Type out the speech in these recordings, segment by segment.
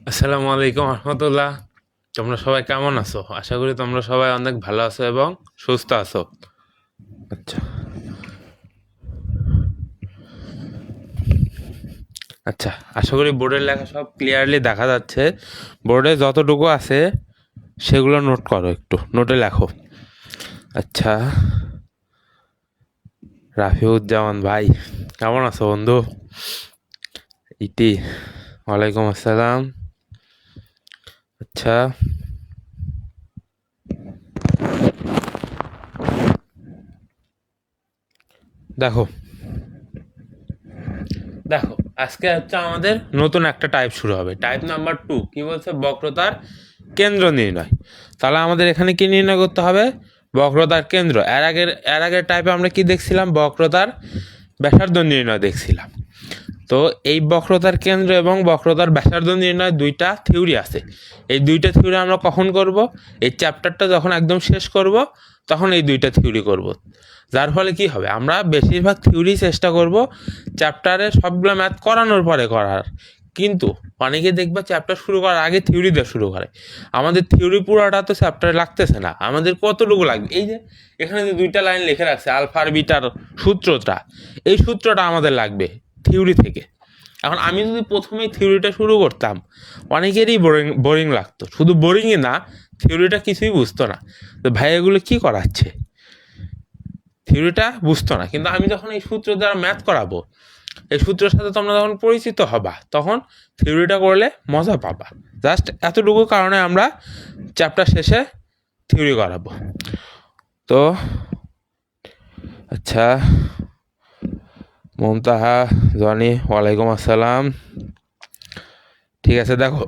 আসসালামু আলাইকুম রহমতুল্লাহ। তোমরা সবাই কেমন আছো? আশা করি তোমরা সবাই অনেক ভালো আছো এবং সুস্থ আছো। আচ্ছা আচ্ছা, আশা করি বোর্ডের লেখা সব ক্লিয়ারলি দেখা যাচ্ছে। বোর্ডে যতটুকু আছে সেগুলো নোট করো, একটু নোটে লেখো। আচ্ছা, রাফিউজ্জামান ভাই কেমন আছো বন্ধু? ইতি, ওয়ালাইকুম আসসালাম। আচ্ছা, দেখো দেখো আজকে হচ্ছে আমাদের নতুন একটা টাইপ শুরু হবে, টাইপ নাম্বার 2। কি বলছে? বক্রতার কেন্দ্র নির্ণয়। তাহলে আমাদের এখানে কি নির্ণয় করতে হবে? বক্রতার কেন্দ্র। এর আগের টাইপে আমরা কি দেখছিলাম? বক্রতার ব্যাসার্ধ নির্ণয় দেখছিলাম। তো এই বক্রতার কেন্দ্র এবং বক্রতার ব্যাসার্ধ নির্ণয় দুইটা থিওরি আছে। এই দুইটা থিওরি আমরা কখন করব? এই চ্যাপ্টারটা যখন একদম শেষ করব তখন এই দুইটা থিওরি করব। যার ফলে কি হবে? আমরা বেশিরভাগ থিওরি চেষ্টা করব চ্যাপ্টারে সবগুলো ম্যাথ করানোর পরে করার। কিন্তু অনেকে দেখবা চ্যাপ্টার শুরু করার আগে থিওরি দিয়ে শুরু করে। আমাদের থিওরি পুরোটা তো চ্যাপ্টারে লাগতেছে না। আমাদের কতটুকু লাগবে? এই যে এখানে যে দুইটা লাইন লিখে রাখছে আলফা আর বিটার সূত্রটা, এই সূত্রটা আমাদের লাগবে থিওরি থেকে। এখন আমি যদি প্রথমেই থিওরিটা শুরু করতাম, অনেকেরই বোরিং লাগতো। শুধু বোরিংই না, থিওরিটা কিছুই বুঝতো না। তো ভাই এগুলো কী করাচ্ছে, থিওরিটা বুঝতো না। কিন্তু আমি যখন এই সূত্র দ্বারা ম্যাথ করাবো, এই সূত্রের সাথে তোমরা যখন পরিচিত হবা, তখন থিওরিটা করলে মজা পাবা। জাস্ট এতটুকু কারণে আমরা চ্যাপ্টার শেষে থিওরি করাবো। তো আচ্ছা, মমতাহা জনি, ওয়ালাইকুম আসসালাম। ঠিক আছে, দেখো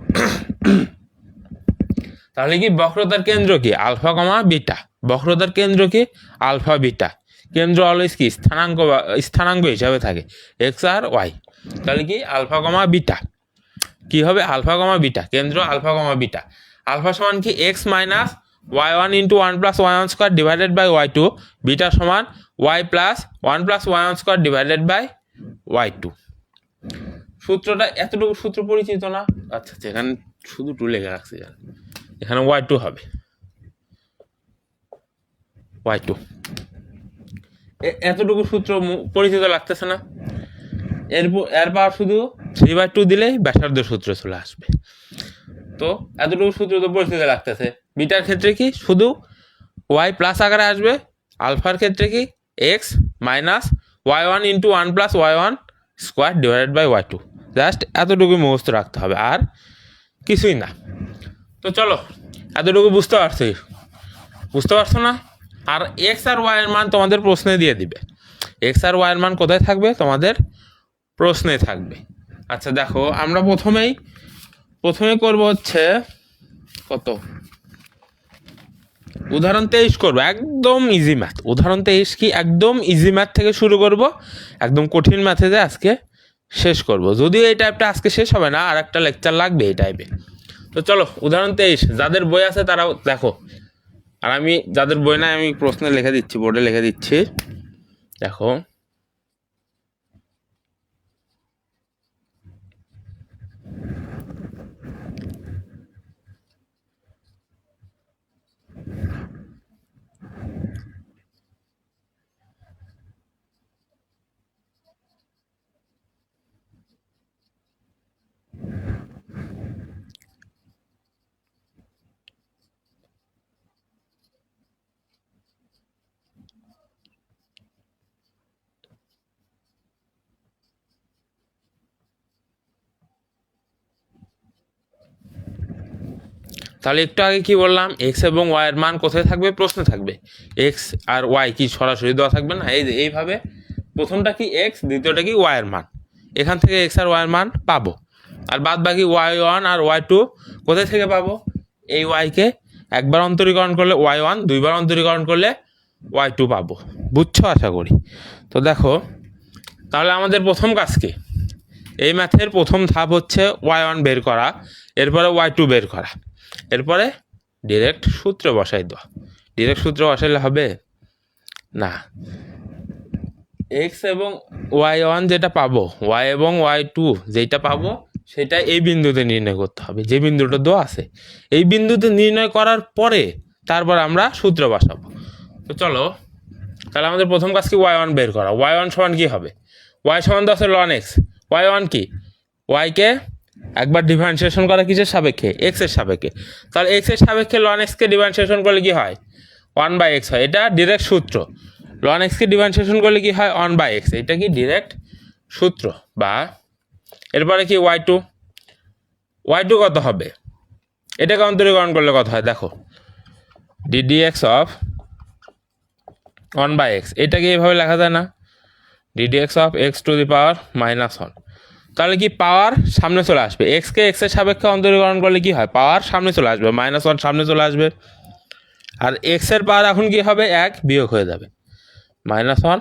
তাহলে কি বক্রতার কেন্দ্র কি? Alpha comma beta. বক্রতার কেন্দ্র কি? Alpha beta. কেন্দ্র অলওয়েজ কি? স্থানাঙ্ক হিসাবে থাকে, এক্স আর ওয়াই। তাহলে কি? Alpha comma beta. কি হবে? আলফা কমা বিটা, কেন্দ্র আলফা কমা বিটা। আলফা সমান কি? X minus y one into one plus y one square divided by y two. Beta সমান y plus one plus y one square divided by y two. সূত্রটা এতটুকু সূত্র পরিচিত না? আচ্ছা, এখানে শুধু টু লেখা রাখছি, এখানে ওয়াই টু হবে, ওয়াই টু। এতটুকু সূত্র পরিচিত লাগতেছে না? এরপর শুধু 3/2 দিলেই ব্যাসার্ধ সূত্র চলে আসবে। তো এতটুকু সূত্র তো পরিচিত লাগতেছে। বিটার ক্ষেত্রে কি? শুধু ওয়াই প্লাস আকারে আসবে। আলফার ক্ষেত্রে কি? X minus y one into one plus y one square divided by y two. Just এতটুকু মুখস্থ রাখতে হবে, আর কিছুই না। তো চলো, এতটুকু বুঝতে পারছো না? আর এক্স আর ওয়াই এর মান তোমাদের প্রশ্নে দিয়ে দিবে। এক্স আর ওয়াই এর মান কোথায় থাকবে? তোমাদের প্রশ্নে থাকবে। আচ্ছা দেখো, আমরা প্রথমে করব হচ্ছে কত, উদাহরণ 23 করবো। একদম ইজি ম্যাথ। উদাহরণ 23 কি? একদম ইজি ম্যাথ থেকে শুরু করব, একদম কঠিন ম্যাথে যে আজকে শেষ করব। যদিও এই টাইপটা আজকে শেষ হবে না, আর একটা লেকচার লাগবে এই টাইপে। তো চলো, উদাহরণ 23, যাদের বই আছে তারাও দেখো। আর আমি যাদের বই নাই, আমি প্রশ্নে লিখে দিচ্ছি, বোর্ডে লিখে দিচ্ছি, দেখো। তাহলে একটু আগে কি বললাম? এক্স এবং ওয়াই এর মান কোথায় থাকবে? প্রশ্নে থাকবে। এক্স আর ওয়াই কি সরাসরি দেওয়া থাকবে না? এই যে এইভাবে প্রথমটা কি এক্স, দ্বিতীয়টা কি ওয়াই এর মান। এখান থেকে এক্স আর ওয়াই এর মান পাবো। আর বাদ বাকি ওয়াই ওয়ান আর ওয়াই টু কোথায় থেকে পাবো? এই ওয়াইকে একবার অন্তরীকরণ করলে ওয়াই ওয়ান, দুইবার অন্তরীকরণ করলে ওয়াই টু পাবো। বুঝছো আশা করি? তো দেখো, তাহলে আমাদের প্রথম কাজ কি? এই ম্যাথের প্রথম ধাপ হচ্ছে ওয়াই ওয়ান বের করা, এরপরে ওয়াই টু বের করা, এরপরে ডিরেক্ট সূত্র বসাই দেওয়া। ডিরেক্ট সূত্র বসাইলে হবে না, এক্স এবং ওয়াই ওয়ান যেটা পাবো, ওয়াই এবং ওয়াই টু যেটা পাবো সেটা এই বিন্দুতে নির্ণয় করতে হবে, যে বিন্দুটা দেওয়া আছে এই বিন্দুতে নির্ণয় করার পরে তারপর আমরা সূত্র বসাবো। তো চলো, তাহলে আমাদের প্রথম কাজ কি ওয়াই ওয়ান বের করা। ওয়াই ওয়ান সমান কী হবে, ওয়াই সমান তো আছে লন এক্স, ওয়াই ওয়ান কি ওয়াইকে একবার ডিফারেন্সিয়েশন করা কিসের সাপেক্ষে, এক্সের সাপেক্ষে। তাহলে এক্সের সাপেক্ষে লন এক্সকে ডিফারেন্সিয়েশন করলে কি হয়, 1/x হয়। এটা ডিরেক্ট সূত্র। লন এক্সকে ডিফারেন্সিয়েশন করলে কি হয়, 1/x। এটা কি ডিরেক্ট সূত্র। বা এরপরে কি ওয়াই টু কত হবে, এটাকে অন্তরীকরণ করলে কত হয় দেখো, ddx অফ 1/x। এটাকে এইভাবে লেখা যায় না, ddx of x to the power -1। তাহলে কি পাওয়ার সামনে চলে আসবে, এক্সকে এক্সের সাপেক্ষে অন্তরীকরণ করলে কি হয়, পাওয়ার সামনে চলে আসবে, -1 সামনে চলে আসবে। আর এক্সের পাওয়ার এখন কি হবে, 1 বিয়োগ হয়ে যাবে, -1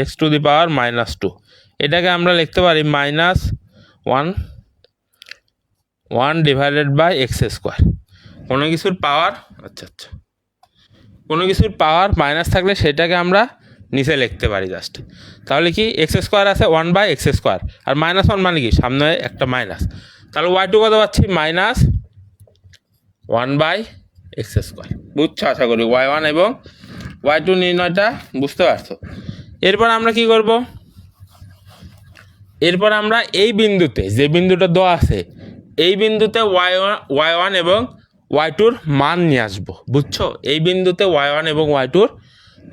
x টু দি পাওয়ার -2। এটাকে আমরা লিখতে পারি -1 ডিভাইডেড বাই এক্স স্কোয়ার। কোনো কিছুর পাওয়ার কোনো কিছুর পাওয়ার মাইনাস থাকলে সেটাকে আমরা নিচে লিখতে পারি জাস্ট। তাহলে কি এক্স স্কোয়ার আছে 1/x স্কোয়ার, আর -1 মানে কি সামনে একটা মাইনাস। তাহলে ওয়াই টু কত পাচ্ছি, -1/x স্কোয়ার। বুঝছো আশা করি, ওয়াই ওয়ান এবং ওয়াই টু নির্ণয়টা বুঝতে পারছো। এরপর আমরা কি করব, এরপর আমরা এই বিন্দুতে যে বিন্দুটা দেওয়া আছে এই বিন্দুতে ওয়াই ওয়ান এবং ওয়াই টুর মান নিয়ে আসবো। বুঝছো, এই বিন্দুতে ওয়াই ওয়ান এবং ওয়াই টুর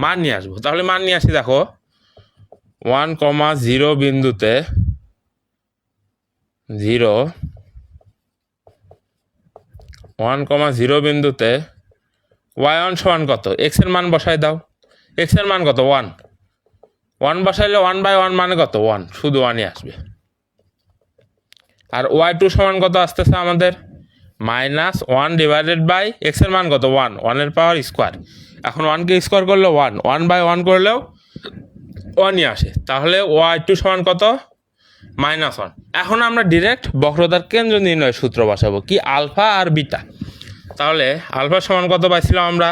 মান নিয়ে আসবো। তাহলে মান নিয়ে আসি, দেখো 1,0 বিন্দুতে 1,0 বিন্দুতে ওয়াই ওয়ান সমান কত, এক্সের মান বসাই দাও। এক্সের মান কত, 1 বসাইলে 1/1 মানে কত, 1, শুধু 1ই আসবে। আর ওয়াই টু সমান কত আসতেছে আমাদের, -1 ডিভাইডেড বাই এক্সের মান কত, 1 এর পাওয়ার স্কোয়ার। এখন 1কে স্কোয়ার করলে 1/1 করলেও 1ই আসে। তাহলে ওয়াই টু সমান কত, -1। এখন আমরা ডিরেক্ট বক্রতার কেন্দ্র নির্ণয়ের সূত্র বসাবো, কি আলফা আর বিটা। তাহলে আলফা সমান কত পাইছিলাম আমরা,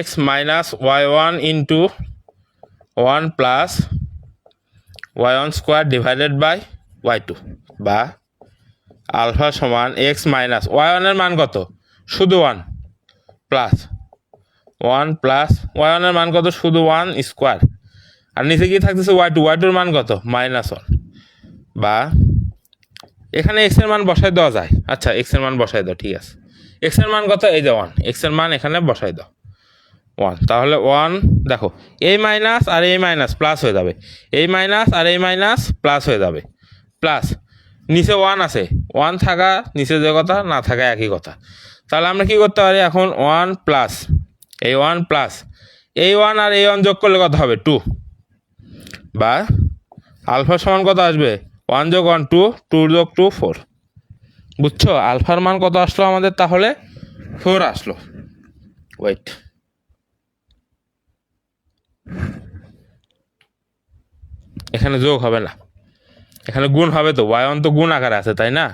x - y1 into 1 plus y1 square divided by y2। বা আলফা সমান x মাইনাস y1 এর মান কত, শুধু 1 প্লাস y1 এর মান কত, শুধু 1 স্কোয়ার। আর নিচে কি থাকতেছে y2 এর মান কত, -1। বা এখানে x এর মান বসাই দেওয়া যায়, আচ্ছা x এর মান বসাই দাও, ঠিক আছে। x এর মান কত, এই যে 1, x এর মান এখানে বসাই দাও 1। তাহলে 1 দেখো, এই মাইনাস আর এই মাইনাস প্লাস হয়ে যাবে, এই মাইনাস আর এই মাইনাস প্লাস হয়ে যাবে, প্লাস নিচে 1 আছে, 1 থাকা নিচে যে কথা, না থাকা একই কথা। তাহলে আমরা কি করতে পারি এখন, 1 প্লাস এই 1 প্লাস এই 1 আর এই 1 যোগ করলে কত হবে, 2। বা আলফা সমান কত আসবে, 1 যোগ 1 2, 2 যোগ 2 4। বুঝছো, আলফার মান কত আসলো আমাদের, তাহলে 4 আসলো। ওয়েট, এখানে যোগ হবে না, এখানে গুণ হবে। তো y1 তো গুণ আকারে আছে, তাই না।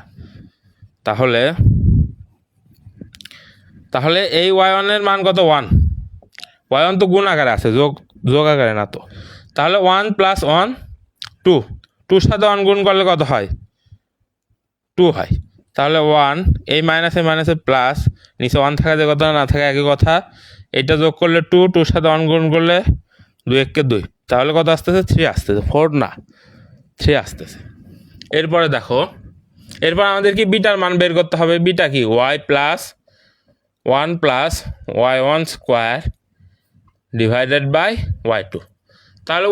তাহলে এই y1 এর মান কত, 1। y1 তো গুণ আকারে আছে, যোগ আকারে না তো। তাহলে 1 + 1 2, 2 সাথে 1 গুণ করলে কত হয়, 2 হয়। তাহলে 1, এই মাইনাসে প্লাস, নিচে 1 থাকা যে কথা, না থাকা একই কথা। এটা যোগ করলে 2, 2 সাথে 1 গুণ করলে 2 1 2। তাহলে কত আসতেছে, 3 আসতেছে, 4 না 3 আসতেছে। এরপরে দেখো, এরপর আমাদের কি বিটার মান বের করতে হবে। বিটা কি, y + 1 + y1 square divided by y2। তাহলে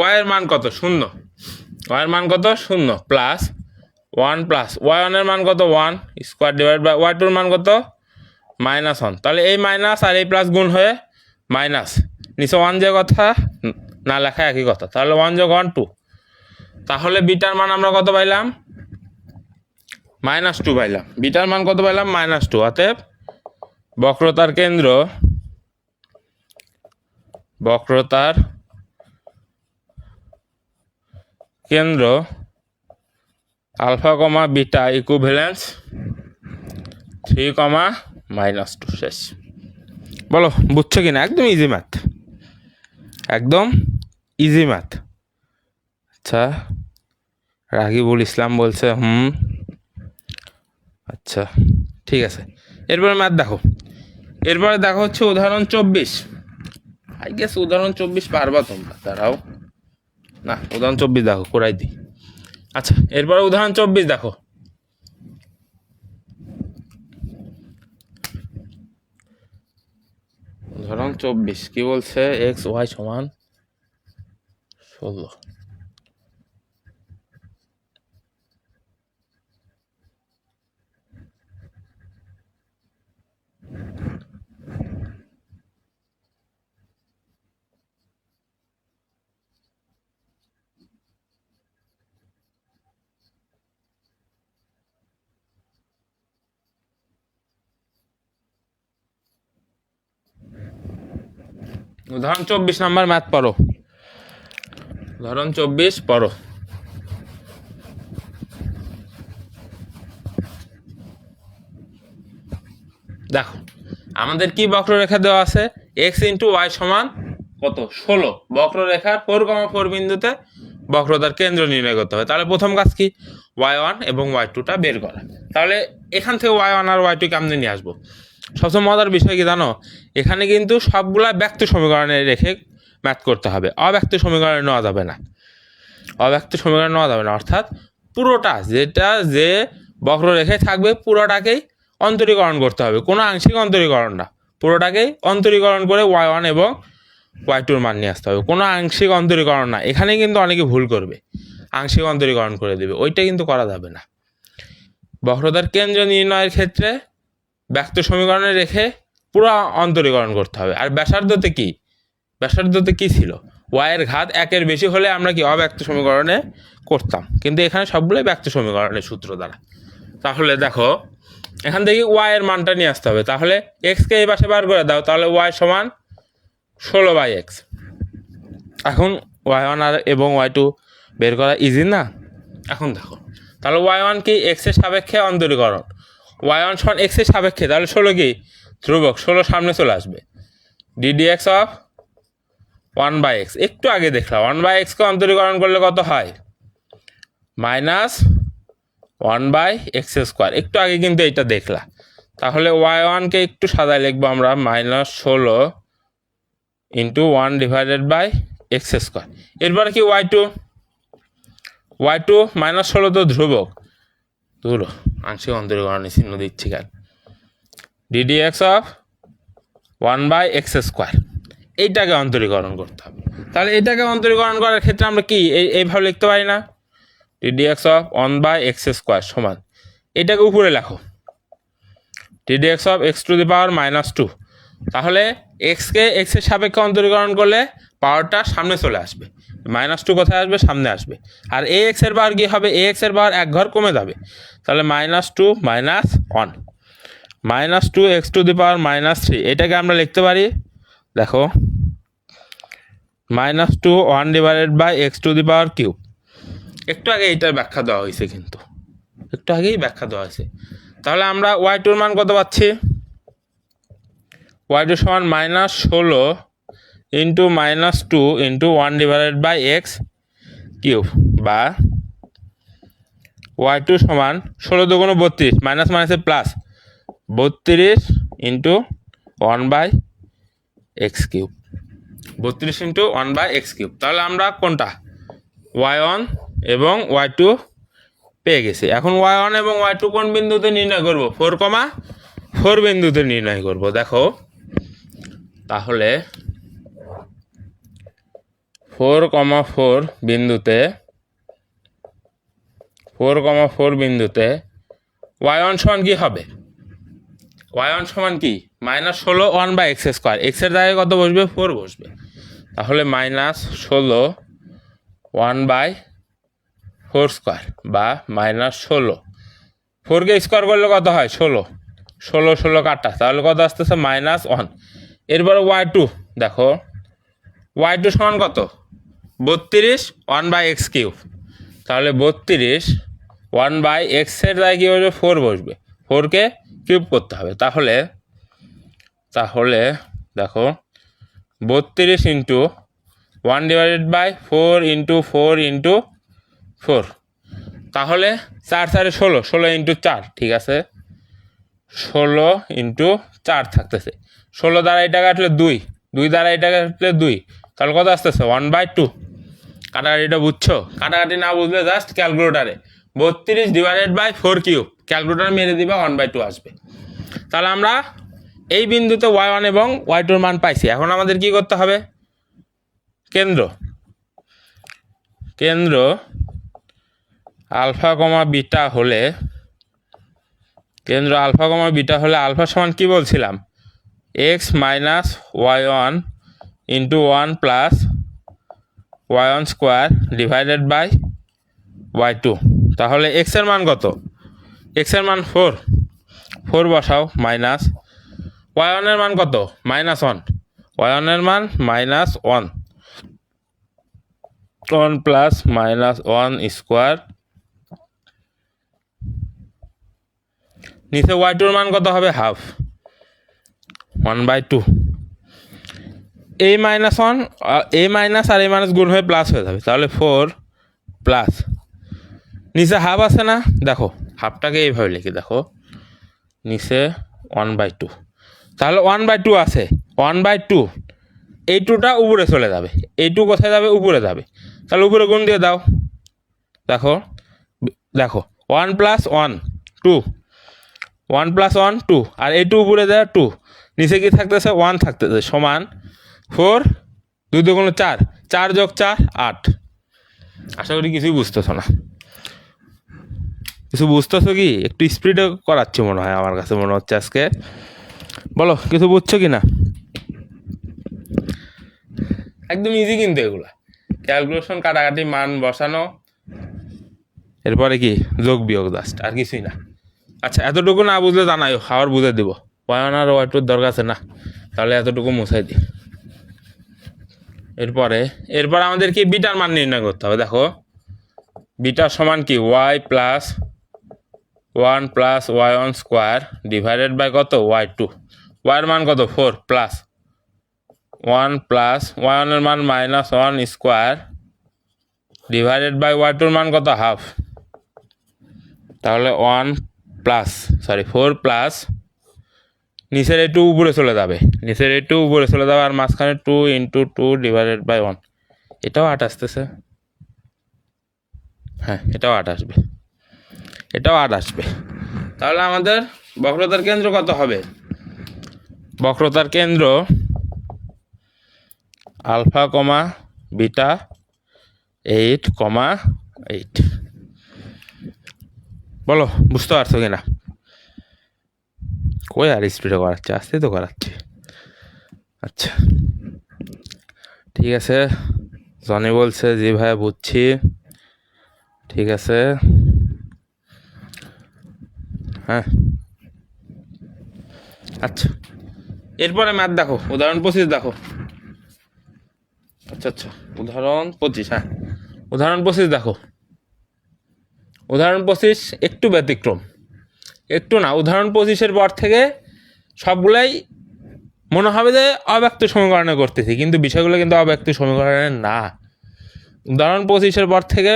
y এর মান কত, 0, y এর মান কত, 0 প্লাস 1 প্লাস y1 এর মান কত, 1 স্কোয়ার ডিভাইড বাই y2 এর মান কত, -1। তাহলে এই মাইনাস আর এই প্লাস গুণ হয়ে মাইনাস, নিচে 1 যে কথা, না লেখা একই কথা। তাহলে 1 যোগ 1 2। তাহলে বিটার মান আমরা কত পাইলাম, -2 পাইলাম। বিটার মান কত পাইলাম, -2। অতএব বক্রতার কেন্দ্র আলফা কমা বিটা ইকুইভ্যালেন্স 3, -2। শেষ। বলো বুঝছো কিনা, একদম ইজি ম্যাথ। একদম ইজি ম্যাথ। আচ্ছা, রাগিবুল ইসলাম বলছে আচ্ছা ঠিক আছে। এরপরে ম্যাথ দেখো, এরপরে দেখো হচ্ছে উদাহরণ 24। আই গেস উদাহরণ 24 পারবা তোমরা, দাঁড়াও না, উদাহরণ 24 দেখো, করাই দিই। আচ্ছা, এরপরে উদাহরণ 24 দেখো। উদাহরণ 24 কি বলছে, এক্স ওয়াই সমান 16। উদাহরণ 24 নাম্বার ম্যাথ পড়ো, উদাহরণ 24 পড়ো। দেখো আমাদের কি বক্ররেখা দেওয়া আছে, এক্স ইন্টু ওয়াই সমান কত 16। বক্ররেখার 4,4 বিন্দুতে বক্রতার কেন্দ্র নির্ণয় করতে হবে। তাহলে প্রথম কাজ কি, y1 এবং y2টা বের করা। তাহলে এখান থেকে y1 আর y2 কেমনে নিয়ে আসবো? সবচেয়ে মজার বিষয় কি জানো, এখানে কিন্তু সবগুলা ব্যক্ত সমীকরণে রেখে ম্যাথ করতে হবে, অব্যক্ত সমীকরণে নেওয়া যাবে না। অব্যক্ত সমীকরণ নেওয়া যাবে না, অর্থাৎ পুরোটা যেটা যে বক্ররেখায় থাকবে পুরোটাকেই অন্তরীকরণ করতে হবে, কোনো আংশিক অন্তরীকরণ না, পুরোটাকেই অন্তরীকরণ করে y1 এবং y2-র মান নিয়ে আসতে হবে, কোনো আংশিক অন্তরীকরণ না। এখানে কিন্তু অনেকে ভুল করবে, আংশিক অন্তরীকরণ করে দেবে, ওইটা কিন্তু করা যাবে না। বক্রতার কেন্দ্র নির্ণয়ের ক্ষেত্রে ব্যক্ত সমীকরণে রেখে পুরো অন্তরীকরণ করতে হবে। আর ব্যাসার্ধতে কি, ব্যাসার্ধতে কি ছিল, ওয়াইয়ের ঘাত 1-এর বেশি হলে আমরা কি অব্যক্ত সমীকরণে করতাম, কিন্তু এখানে সবগুলোই ব্যক্ত সমীকরণের সূত্র দ্বারা। তাহলে দেখো এখান থেকে ওয়াইয়ের মানটা নিয়ে আসতে হবে। তাহলে এক্সকে এই পাশে বার করে দাও, তাহলে ওয়াই সমান 16/x। এখন y1 আর এবং y2 বের করা ইজি না? এখন দেখো তাহলে y1 কি এক্সের সাপেক্ষে অন্তরীকরণ, y1 সমান এক্সের সাপেক্ষে, তাহলে 16 কি ধ্রুবক, 16 সামনে চলে আসবে, ddx অফ 1/x। একটু আগে দেখলাম 1/x-কে অন্তরীকরণ করলে কত হয়, -1/x²। একটু আগে কিন্তু এইটা দেখলা। তাহলে y1-কে একটু সাদায় লিখবো আমরা, -16 ইন্টু 1/x²। এরপরে কি y2, -16 তো ধ্রুবক, ধরো আংশিক অন্তরীকরণের চিহ্ন দিচ্ছি কেন, ddx অফ 1/x²। এইটাকে অন্তরীকরণ করতে হবে। তাহলে এটাকে অন্তরীকরণ করার ক্ষেত্রে আমরা কি এইভাবে লিখতে পারি না, ddx অফ 1/x² সমান, এটাকে উপরে লেখো, ddx অফ x⁻²। তাহলে এক্সকে এক্সের সাপেক্ষে অন্তরীকরণ করলে পাওয়ারটা সামনে চলে আসবে, -2 কোথায় আসবে, সামনে আসবে। আর এ এক্সের পাওয়ার কী হবে, এ এক্সের পাওয়ার এক ঘর কমে যাবে, তাহলে -2 -1 -2x⁻³ এটাকে আমরা লিখতে পারি, দেখো -2 1/x⁻³। একটু আগে এইটার ব্যাখ্যা দেওয়া হয়েছে, কিন্তু একটু আগেই ব্যাখ্যা দেওয়া হয়েছে। তাহলে আমরা y2-র মান কত পাচ্ছি, y2 সমান -16 ইন্টু -2 ইন্টু 1/x³ বা y2 সমান 16 দুগুণ 32, মাইনাস মাইনাসে plus 32 into 1/x³, 32 into 1/x³। তাহলে আমরা কোনটা, y1 এবং y2 পেয়ে গেছি। এখন y1 এবং y2 কোন বিন্দুতে নির্ণয় করব, 4,4 বিন্দুতে নির্ণয় করব। দেখো তাহলে 4,4 বিন্দুতে y1 সমান কি হবে, y1 সমান কি -16 1/x², এক্সের জায়গায় কত বসবে, 4 বসবে। তাহলে -16 1/4² বা -16, 4কে স্কোয়ার করলে কত হয়, 16 16 কাটা, তাহলে কত আসতেছে -1। এরপরে y2 দেখো, y2 সমান কত, 32 1/x³। তাহলে 32 1/x-এর জায়গায় কী বসবে, 4 বসবে, 4কে কিউব করতে হবে। তাহলে দেখো 32 ইন্টু 1/4 ইন্টু 4 ইন্টু 4, তাহলে 4 4 16, 16 ইন্টু 4, ঠিক আছে 16 ইন্টু 4 থাকতেছে। 16 দ্বারা এটা কাটলে 2, 2 দ্বারা এটা কাটলে 2, তাহলে কত আসতেছে 1/2। কাটাকাটিটা বুঝছো? কাটাকাটি না বুঝলে জাস্ট ক্যালকুলেটারে 32/4 ক্যালকুলেটার মেরে দিবা 1/2 আসবে। তাহলে আমরা এই বিন্দুতে y1 এবং y2 মান পাইছি। এখন আমাদের কি করতে হবে? কেন্দ্র আলফা কমা বিটা হলে আলফা সমান কি বলছিলাম? x minus y1 into 1 plus y1 square divided by y2। তাহলে x এর মান কত? x এর মান 4 বসাও, মাইনাস y1 এর মান কত? -1, y1 এর মান -1 প্লাস -1 স্কোয়ার, নিচে y2 এর মান কত হবে? হাফ, 1/2। এই -1 এই মাইনাস আর এই মাইনাস গুণ হয়ে প্লাস হয়ে যাবে, তাহলে 4 প্লাস নিচে হাফ আছে না, দেখো হাফটাকে এইভাবে লিখি, দেখো নিচে 1/2, তাহলে 1/2 আছে, 1/2 এই 2টা উপরে চলে যাবে, এই 2 কোথায় যাবে? উপরে যাবে, তাহলে উপরে গুণ দিয়ে দাও, দেখো 1 + 1 2, 1 + 1 2, আর এই 2 উপরে দেয় 2, নিচে কি থাকতেছে? 1 থাকতেছে, সমান 4 2 2 4, 4 + 4 8। আশা করি কিছুই বুঝতেছো না। কিছু বুঝতেছো কি? একটু স্পিডে করাচ্ছি মনে হয়, আমার কাছে মনে হচ্ছে আজকে। বলো কিছু বুঝছো কি না? একদম ইজি কিন্তু এগুলা, ক্যালকুলেশন, কাটাকাটি, মান বসানো, এরপরে কি যোগ বিয়োগ, জাস্ট, আর কিছুই না। আচ্ছা, এতটুকু না বুঝলে জানাই, আবার বুঝে দিব। y1 আর y2 দরকার আছে না, তাহলে এতটুকু মুছাই দিই। এরপর আমাদের কি বিটার মান নির্ণয় করতে হবে। দেখো বিটার সমান কি? y + 1 + y1 square divided by কত? y2। y এর মান কত? 4 প্লাস 1 প্লাস y1 এর মান -1 স্কোয়ার ডিভাইডেড বাই y2 এর মান কত? হাফ, তাহলে 4 প্লাস নিচের এই 2 উপরে চলে যাবে, আর মাঝখানে 2 × 2 ডিভাইডেড বাই 1, এটাও 8 আসতেছে। হ্যাঁ, এটাও 8 আসবে। তাহলে আমাদের বক্রতার কেন্দ্র কত হবে? বক্রতার কেন্দ্র আলফা কমা বিটা 8,8। বলো বুঝতে পারছো কিনা? কই আর স্পিডে করাচ্ছে, আস্তে তো করাচ্ছি। আচ্ছা ঠিক আছে, জনি বলছে জি ভাইয়া বুঝছি, ঠিক আছে। হ্যাঁ আচ্ছা, এরপরে ম্যাথ দেখো, উদাহরণ 25 দেখো। আচ্ছা উদাহরণ 25, হ্যাঁ উদাহরণ 25 দেখো। উদাহরণ 25 একটু ব্যতিক্রম, একটু না, উদাহরণ 25-এর পর থেকে সবগুলাই মনে হবে যে অব্যক্ত সমীকরণে করতেছি, কিন্তু বিষয়গুলো কিন্তু অব্যক্ত সমীকরণের না। উদাহরণ 25-এর পর থেকে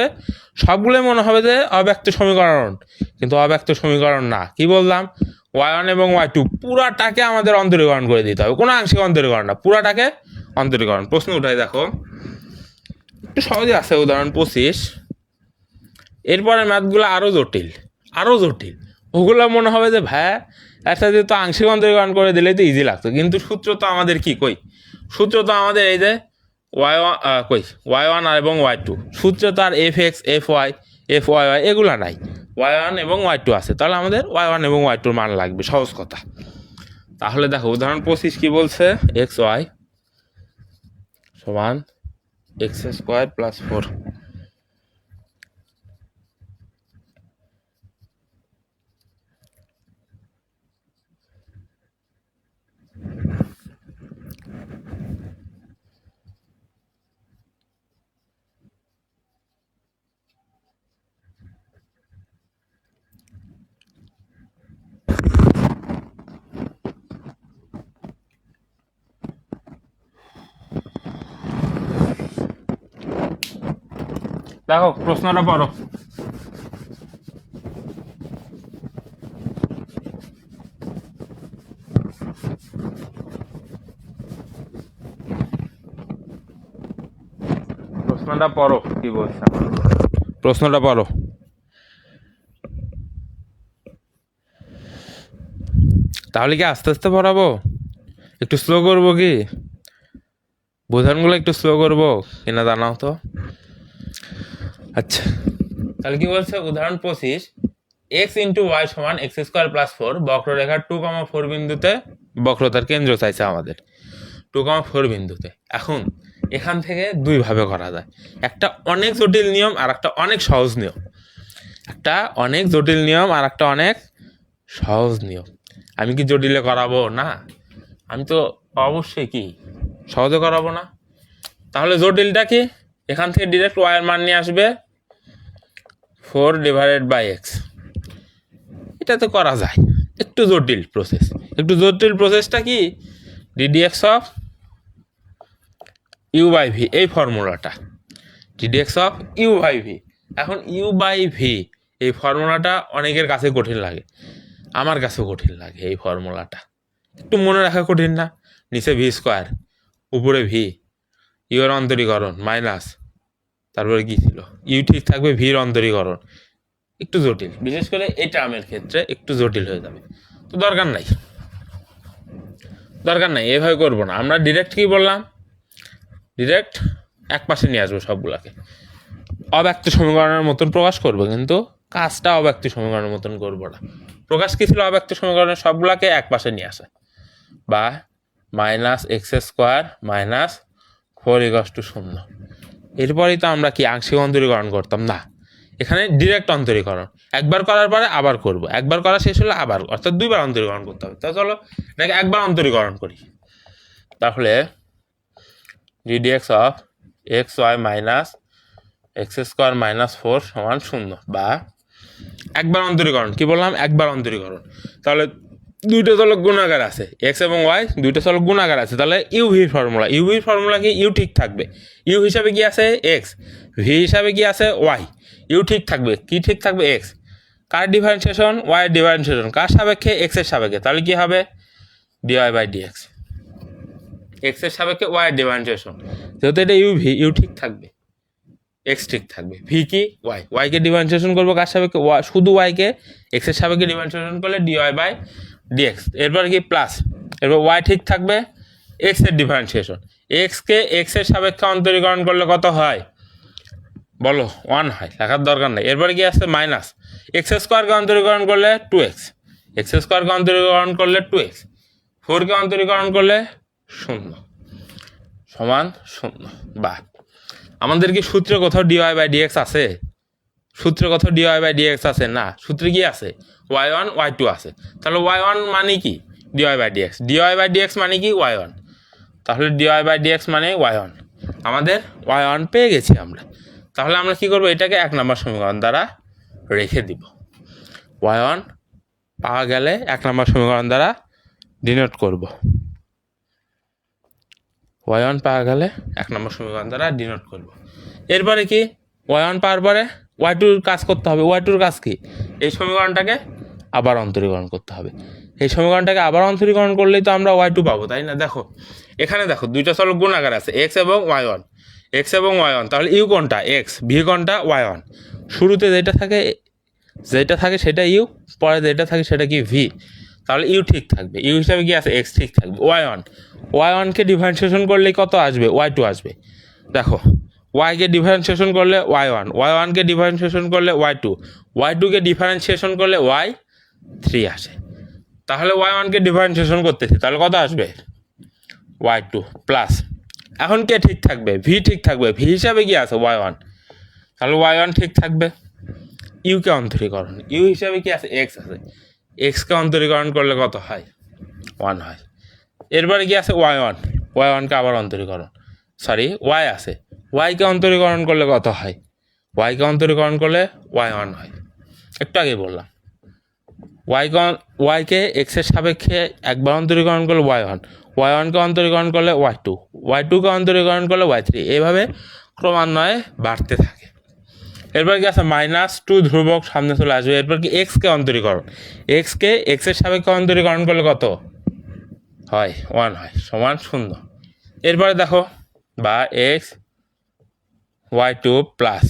সবগুলোই মনে হবে যে অব্যক্ত সমীকরণ, কিন্তু অব্যক্ত সমীকরণ না। কি বললাম? y1 এবং y2 পুরাটাকে আমাদের অন্তরীকরণ করে দিতে হবে, কোনো আংশিক অন্তরীকরণ না, পুরাটাকে অন্তরীকরণ। প্রশ্ন উঠাই দেখো, একটু সহজে আছে উদাহরণ 25। এরপরে ম্যাথগুলো আরও জটিল, ওগুলো মনে হবে যে ভাই একটা যেহেতু আংশিক অন্তরীকরণ করে দিলেই তো ইজি লাগতো, কিন্তু সূত্র তো আমাদের কি সূত্র তো আমাদের এই যে y1 এবং y2, সূত্র তো আর fx fy fyy এগুলা নাই, y1 এবং y2 আছে, তাহলে আমাদের y1 এবং y2 মান লাগবে, সহজ কথা। তাহলে দেখো উদাহরণ 25 কি বলছে? xy সমান x² + 4। দেখো প্রশ্নটা পড়ো। প্রশ্নটা পড়ো, কি বলছে প্রশ্নটা পড়ো। তাহলে কি আস্তে আস্তে পড়াবো, একটু স্লো করবো, কি বোঝানগুলো একটু স্লো করবো কিনা জানাও তো। আচ্ছা, তাহলে কি বলছে উদাহরণ 25, এক্স ইন্টু ওয়াই সমান এক্স স্কোয়ার প্লাস 4, বক্ররেখার 2,4 বিন্দুতে বক্রতার কেন্দ্র চাইছে আমাদের 2,4 বিন্দুতে। এখন এখান থেকে দুইভাবে করা যায়, একটা অনেক জটিল নিয়ম আর একটা অনেক সহজ নিয়ম। একটা অনেক জটিল নিয়ম আর একটা অনেক সহজ নিয়ম। আমি কি জটিলে করাবো না, আমি তো অবশ্যই কি সহজে করাবো না। তাহলে জটিলটা কি, এখান থেকে ডিরেক্ট ওয়াই এর মান নিয়ে আসবে 4/x। এটা তো করা যায়, একটু জটিল প্রসেস। একটু জটিল প্রসেসটা কি, ddx of u by v, এই ফর্মুলাটা ddx of u by v. এখন ইউ বাই ভি এই ফর্মুলাটা অনেকের কাছে কঠিন লাগে, আমার কাছেও কঠিন লাগে। এই ফর্মুলাটা একটু মনে রাখা কঠিন না, নিচে ভি স্কোয়ার, উপরে ভি, ইউর অন্তরীকরণ মাইনাস, তারপরে কি ছিল ইউ ঠিক থাকবে, ভির অন্তরীকরণ। একটু জটিল, বিশেষ করে এই টার্মের ক্ষেত্রে একটু জটিল হয়ে যাবে। তো দরকার নাই, এভাবে করবো না। আমরা ডিরেক্ট কি বললাম, ডিরেক্ট এক পাশে নিয়ে আসবো সবগুলাকে, অব্যক্ত সমীকরণের মতন প্রকাশ করবো, কিন্তু কাজটা অব্যক্ত সমীকরণের মতন করবো না। প্রকাশ কি ছিল, অব্যক্ত সমীকরণের সবগুলাকে এক পাশে নিয়ে আসা, বা -x² - 4 = 0। এরপরেই তো আমরা কি আংশিক অন্তরীকরণ করতাম না, এখানে ডিরেক্ট অন্তরীকরণ। একবার করার পরে আবার করব, একবার করা শেষ হলে আবার, অর্থাৎ দুইবার অন্তরীকরণ করতে হবে। তো চলো এটাকে একবার অন্তরীকরণ করি। তাহলে ddx অফ xy - x² - 4 = 0, বা একবার অন্তরীকরণ। কি বললাম, একবার অন্তরীকরণ। তাহলে দুইটা চলক গুণাকার আছে, এক্স এবং ওয়াই দুইটা চলক গুণাকার আছে। তাহলে ইউভির ফর্মুলা কি, ইউ ঠিক থাকবে। ইউ হিসাবে কি আছে এক্স, ভি হিসাবে কি আছে ওয়াই। ইউ ঠিক থাকবে, কি ঠিক থাকবে এক্স। কার ডিফারেন্সিয়েশন, ওয়াই এর ডিফারেন্সিয়েশন কার সাপেক্ষে, এক্স এর সাপেক্ষে। তাহলে কি হবে dy/dx, এক্স এর সাপেক্ষে ওয়াই এর ডিফারেন্সিয়েশন। যেহেতু এটা ইউভি, ইউ ঠিক থাকবে, এক্স ঠিক থাকবে, ভি কি ওয়াই, ওয়াইকে ডিফারেন্সিয়েশন করবো কার সাপেক্ষে, শুধু ওয়াইকে এক্স এর সাপেক্ষে ডিফারেন্সিয়েশন করলে dy/dx। এরপর কি প্লাস, এরপর ওয়াই ঠিক থাকবে, এক্স এর ডিফারেন্সিয়েশন, এক্সকে এক্স এর সাপেক্ষে অন্তরীকরণ করলে কত হয় বলো, 1 হয়, লেখার দরকার নেই। এরপরে কি আছে মাইনাস, x² অন্তরীকরণ করলে 2x, x² অন্তরীকরণ করলে 2x, 4 অন্তরীকরণ করলে 0 সমান 0। বা আমাদের কি সূত্রে কোথাও dy/dx আছে, সূত্রে কোথাও dy/dx আছে না, সূত্রে কি আছে y1 y2 আছে। তাহলে y1 মানে কি dy/dx, dy/dx মানে কি y1, তাহলে dy/dx মানে y1। আমাদের y1 পেয়ে গেছি আমরা। তাহলে আমরা কি করব, এটাকে 1 নম্বর সমীকরণ দ্বারা রেখে দিব। y1 পাওয়া গেলে 1 নম্বর সমীকরণ দ্বারা ডিনোট করব। y1 পাওয়া গেলে 1 নম্বর সমীকরণ দ্বারা ডিনোট করব। এরপরে কি y1 পাওয়ার পরে y2 কাজ করতে হবে। y2 কাজ কি, এই সমীকরণটাকে আবার অন্তরীকরণ করতে হবে। এই সমীকরণটাকে আবার অন্তরীকরণ করলেই তো আমরা y2 পাবো, তাই না। দেখো এখানে দেখো দুইটা চলক গুণাকার আছে, x এবং y1, x এবং y1। তাহলে ইউ কোনটা x, ভি কোনটা y1। শুরুতে যেটা থাকে সেটা ইউ, পরে যেটা থাকে সেটা কি ভি। তাহলে ইউ ঠিক থাকবে, ইউ হিসাবে কি আছে x ঠিক থাকবে। y1কে ডিফারেন্সিয়েশন করলে কত আসবে, y2 আসবে। দেখো ওয়াইকে ডিফারেন্সিয়েশন করলে y1কে ডিফারেন্সিয়েশন করলে y2কে ডিফারেন্সিয়েশন করলে y3 আসে। তাহলে y1কে ডিফারেন্সিয়েশন করতেছি, তাহলে কত আসবে y2 প্লাস। এখন কে ঠিক থাকবে, ভি ঠিক থাকবে, ভি হিসাবে কি আছে y1, তাহলে y1 ঠিক থাকবে। ইউকে অন্তরীকরণ, ইউ হিসাবে কি আছে এক্স আছে, এক্সকে অন্তরীকরণ করলে কত হয় 1 হয়। এরপরে কি আছে ওয়াইকে আবার অন্তরীকরণ, ওয়াই আছে, ওয়াইকে অন্তরীকরণ করলে কত হয়, ওয়াইকে অন্তরীকরণ করলে y1 হয়। একটু আগে বললাম ওয়াইকে এক্সের সাপেক্ষে একবার অন্তরীকরণ করলে y1কে অন্তরীকরণ করলে y2কে অন্তরীকরণ করলে y3, এইভাবে ক্রমান্বয়ে বাড়তে থাকে। এরপর কি আছে -2 ধ্রুবক সামনে চলে আসবে। এরপর কি এক্সকে অন্তরীকরণ, এক্সকে এক্সের সাপেক্ষে অন্তরীকরণ করলে কত হয় 1 হয় সমান 0। এরপরে দেখো বা এক্স y2 প্লাস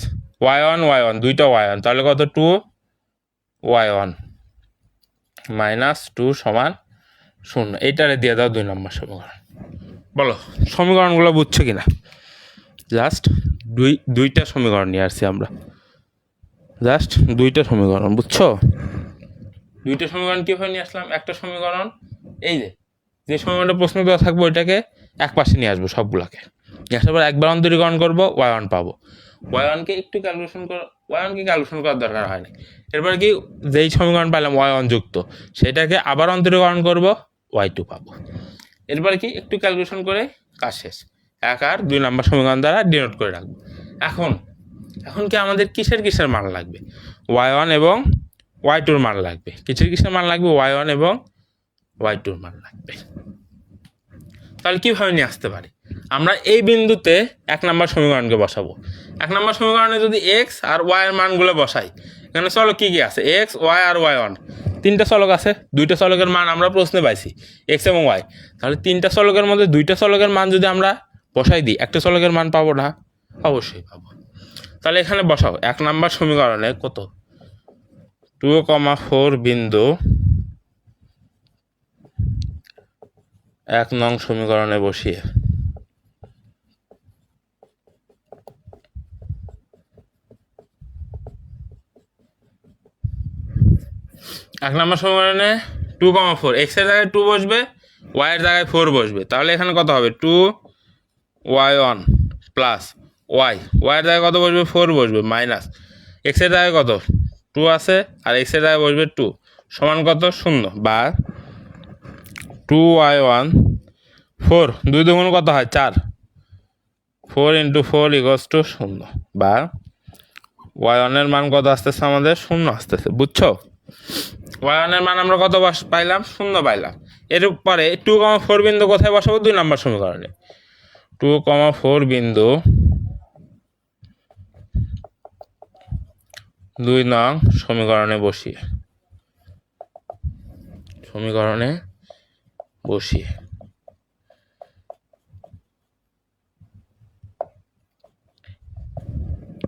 y1 দুইটা y1 তাহলে কত 2y1 -2 সমান 0। এইটারে দিয়ে দাও 2 নম্বর সমীকরণ। বলো সমীকরণগুলো বুঝছো কিনা? জাস্ট দুইটা সমীকরণ নিয়ে আসছি আমরা, জাস্ট দুইটা সমীকরণ, বুঝছো? দুইটা সমীকরণ কীভাবে নিয়ে আসলাম? একটা সমীকরণ এই যে সমীকরণটা প্রশ্ন দেওয়া থাকবে ওইটাকে এক পাশে নিয়ে আসবো সবগুলোকে, আসার পর একবার অন্তরীকরণ করবো y1 পাবো। y1কে একটু ক্যালকুলেশন করার দরকার হয়নি। এরপর কি যেই সমীকরণ পাইলাম y1 যুক্ত সেটাকে আবার অন্তরীকরণ করবো y2 পাবো। এরপর কি একটু ক্যালকুলেশন করে কাজ শেষ। 1 আর 2 নম্বর সমীকরণ দ্বারা ডিনোট করে রাখবো। এখন কি আমাদের কিসের মান লাগবে? y1 এবং y2 মান লাগবে। কিসের মান লাগবে? y1 এবং y2 মান লাগবে। তাহলে কীভাবে নিয়ে আসতে পারি? আমরা এই বিন্দুতে 1 নম্বর সমীকরণকে বসাবো। 1 নম্বর সমীকরণে যদি এক্স আর ওয়াই এর মানগুলো বসাই, এখানে চলক কী আছে? এক্স, ওয়াই আর y1, 3টা চলক আছে। 2টা চলকের মান আমরা প্রশ্নে পাইছি এক্স এবং ওয়াই। তাহলে 3টা চলকের মধ্যে 2টা চলকের মান যদি আমরা বসাই দিই, একটা চলকের মান পাবো না? অবশ্যই পাবো। তাহলে এখানে বসাও 1 নম্বর সমীকরণে কত 2,4 বিন্দু 1 নং সমীকরণে বসিয়ে 1 নম্বর সমীকরণে 2,4 এক্স এর জায়গায় 2 বসবে, ওয়াই এর জায়গায় 4 বসবে। তাহলে এখানে কত হবে 2y1 প্লাস ওয়াই এর জায়গায় কত বসবে? 4 বসবে, মাইনাস এক্স এর জায়গায় কত 2 আছে আর এক্স এর জায়গায় বসবে 2 সমান কত 0 বা 2y1 4 2 দুগুণ কত হয় 4, 4 × 4 = 0 বা y1 এর মান কত আসতেছে আমাদের? 0 আসতেছে। বুঝছো? y1 এর মান আমরা কত পাইলাম? 0 পাইলাম। এরপরে 2,4 বিন্দু কোথায় বসাবো? 2 নম্বর সমীকরণে 2,4 বিন্দু 2 নং সমীকরণে বসিয়ে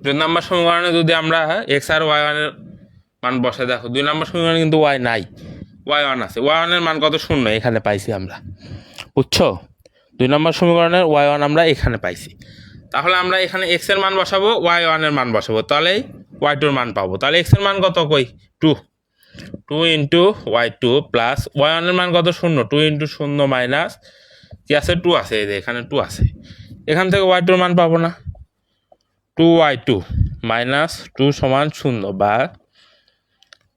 2 নম্বর সমীকরণে যদি আমরা এক্স আর y1 এর মান বসাই, দেখো 2 নম্বর সমীকরণে কিন্তু y নাই, y1 আছে। y1 এর মান কত? 0 এখানে পাইছি আমরা। বুঝছো? 2 নম্বর সমীকরণের y1 আমরা এখানে পাইছি। তাহলে আমরা এখানে x এর মান বসাবো, y1 এর মান বসাবো, তাহলেই y2 এর মান পাবো। তাহলে x এর মান কত? কই 2 × y2 প্লাস y1 এর মান কত? 0 2 × 0 মাইনাস কি আছে? 2 আছে, এই যে এখানে 2 আছে। এখান থেকে y2 এর মান পাবো না? 2y2 - 2 সমান 0 বা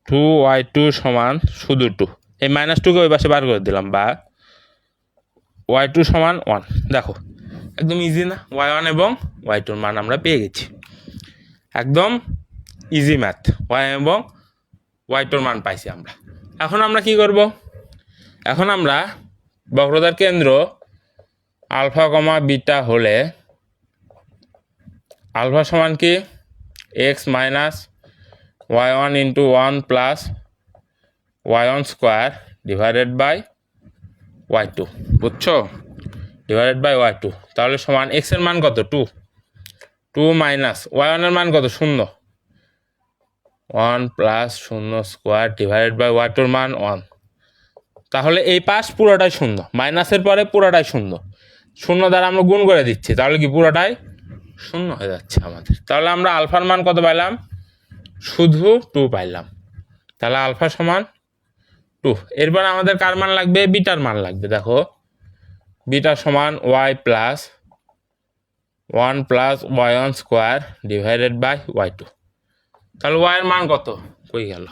2y2 সমান শুধু 2, এই -2কে ওই পাশে বার করে দিলাম, বা y2 সমান 1। দেখো একদম ইজি না? y1 এবং y2 মান আমরা পেয়ে গেছি, একদম ইজি ম্যাথ। y এবং y2 মান পাইছি আমরা। এখন আমরা কি করব? এখন আমরা বক্রতার কেন্দ্র আলফা, বিটা হলে আলফা সমান কি x - y1 × 1 plus y1 square divided by y2। বুঝছো? Divided by y2। তাহলে সমান x এর মান কত? 2 মাইনাস y1 এর মান কত? 0, 1 plus 0 square divided by y2 এর মান 1। তাহলে এই পাশ পুরোটাই 0, মাইনাসের পরে পুরোটাই 0, 0 দ্বারা আমরা গুণ করে দিচ্ছি, তাহলে কি পুরোটাই 0 হয়ে যাচ্ছে আমাদের। তাহলে আমরা আলফার মান কত পাইলাম? শুধু 2 পাইলাম। তাহলে আলফা সমান 2। এরপর আমাদের কার মান লাগবে? বিটার মান লাগবে। দেখো বিটা সমান y plus 1 plus y1 square divided by y2। তাহলে y এর মান কত? কই গেল?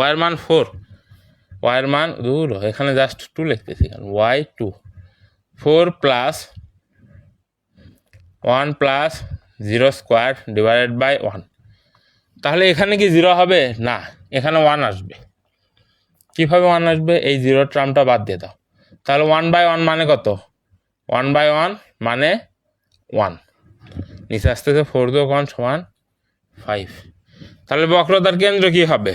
y এর মান 4, y এর মান দূর, এখানে জাস্ট 2 লিখতেছি, কারণ y2 4 plus 1 plus 0 square divided by 1। তাহলে এখানে কি 0 হবে? না, এখানে 1 আসবে। কীভাবে 1 আসবে? এই 0 টার্মটা বাদ দিয়ে দাও। তাহলে 1/1 মানে কত? 1/1 মানে 1। নিচে আসতেছে 4 × 1 = 5। তাহলে বক্রতার কেন্দ্র কি হবে?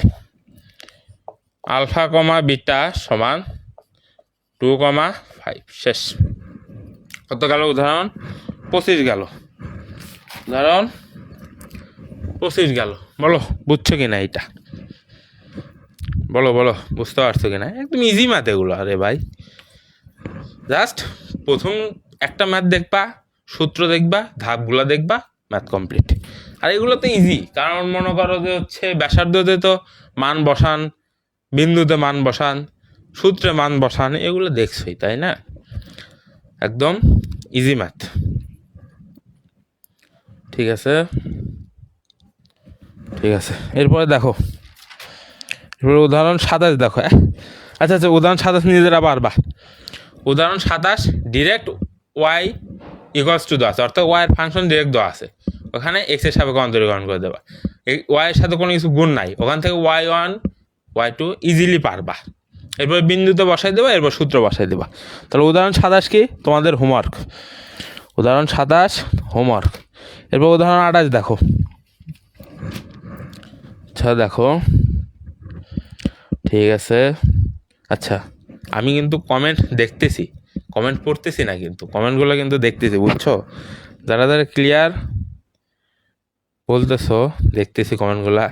আলফা কমা বিটা সমান 2,5। শেষ। কত গেল? উদাহরণ 25 গেল। উদাহরণ 25 গেল। বলো বুঝছো কিনা এইটা? বলো বুঝতে পারছো কিনা? একদম ইজি ম্যাথ এগুলো। আরে ভাই, জাস্ট প্রথম একটা ম্যাথ দেখবা, সূত্র দেখবা, ধাপগুলো দেখবা, ম্যাথ কমপ্লিট। আর এগুলো তো ইজি, কারণ মনে করো যে হচ্ছে ব্যাসার্ধতে তো মান বসান, বিন্দুতে মান বসান, সূত্রে মান বসান, এগুলো দেখছোই, তাই না? একদম ইজি ম্যাথ। ঠিক আছে। এরপরে দেখো, এরপরে উদাহরণ 27 দেখো। আচ্ছা, উদাহরণ 27 নিজেরা পারবা। উদাহরণ 27 ডিরেক্ট ওয়াই ইকুয়ালস টু দেওয়া আছে, অর্থাৎ ওয়াইয়ের ফাংশন ডিরেক্ট দেওয়া আছে, ওখানে এক্স এর সাপেক্ষে অন্তরীকরণ করে দেবা। এই ওয়াইয়ের সাথে কোনো কিছু গুণ নাই, ওখান থেকে Y1 Y2 ইজিলি পারবা। এরপর বিন্দুতে বসাই দেবা, এরপর সূত্র বসাই দেবা। তাহলে উদাহরণ 27 কি তোমাদের হোমওয়ার্ক? উদাহরণ 27 হোমওয়ার্ক। এরপর উদাহরণ 28 দেখো। আচ্ছা দেখো, ঠিক আছে। আচ্ছা, আমি কিন্তু কমেন্ট দেখতেছি, কমেন্ট পড়তেছি না, কিন্তু কমেন্টগুলো কিন্তু দেখতেছি, বুঝছো? যারা ক্লিয়ার বলতেছো, দেখতেছি কমেন্টগুলা।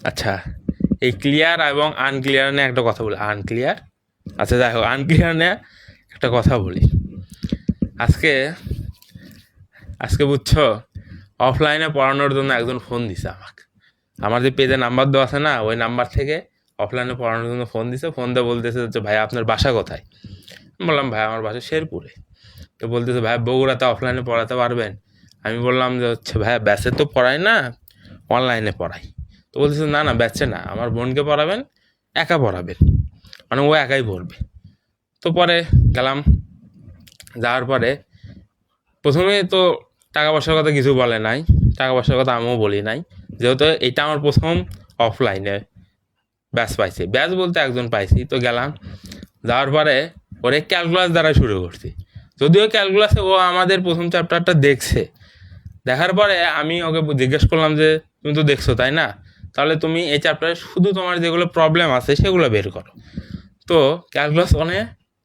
আচ্ছা, এই ক্লিয়ার এবং আনক্লিয়ার নিয়ে একটা কথা বলি। আনক্লিয়ার, আচ্ছা যাই হোক, আনক্লিয়ার নিয়ে একটা কথা বলি। আজকে বুঝছো, অফলাইনে পড়ানোর জন্য একজন ফোন দিছে আমাকে। আমার যে পেজে নাম্বার দেওয়া আছে না, ওই নাম্বার থেকে অফলাইনে পড়ানোর জন্য ফোন দিছে। ফোন দিয়ে বলতেছে যে ভাই আপনার বাসা কোথায়? বললাম ভাই আমার বাসা শেরপুরে। তো বলতেছে ভাই বগুড়াতে অফলাইনে পড়াতে পারবেন? আমি বললাম যে হচ্ছে ভাইয়া ব্যাচে তো পড়াই না, অনলাইনে পড়াই। তো বলতেছে না ব্যাচে না, আমার বোনকে পড়াবেন, একা পড়াবেন, মানে ও একাই পড়বে। তো পরে গেলাম, যাওয়ার পরে প্রথমে তো টাকা পয়সার কথা কিছু বলে নাই, টাকা পয়সার কথা আমিও বলি নাই, যেহেতু এটা আমার প্রথম অফলাইনে ব্যাচ পাইছি। ব্যাচ বলতে একজন পাইছি। তো গেলাম, যাওয়ার পরে ওরে ক্যালকুলাস দ্বারা শুরু করছি। যদিও ক্যালকুলাসে ও আমাদের প্রথম চ্যাপ্টারটা দেখছে, দেখার পরে আমি ওকে জিজ্ঞেস করলাম যে তুমি তো দেখছো তাই না, তাহলে তুমি এই চ্যাপ্টারে শুধু তোমার যেগুলো প্রবলেম আছে সেগুলো বের করো। তো ক্যালকুলাস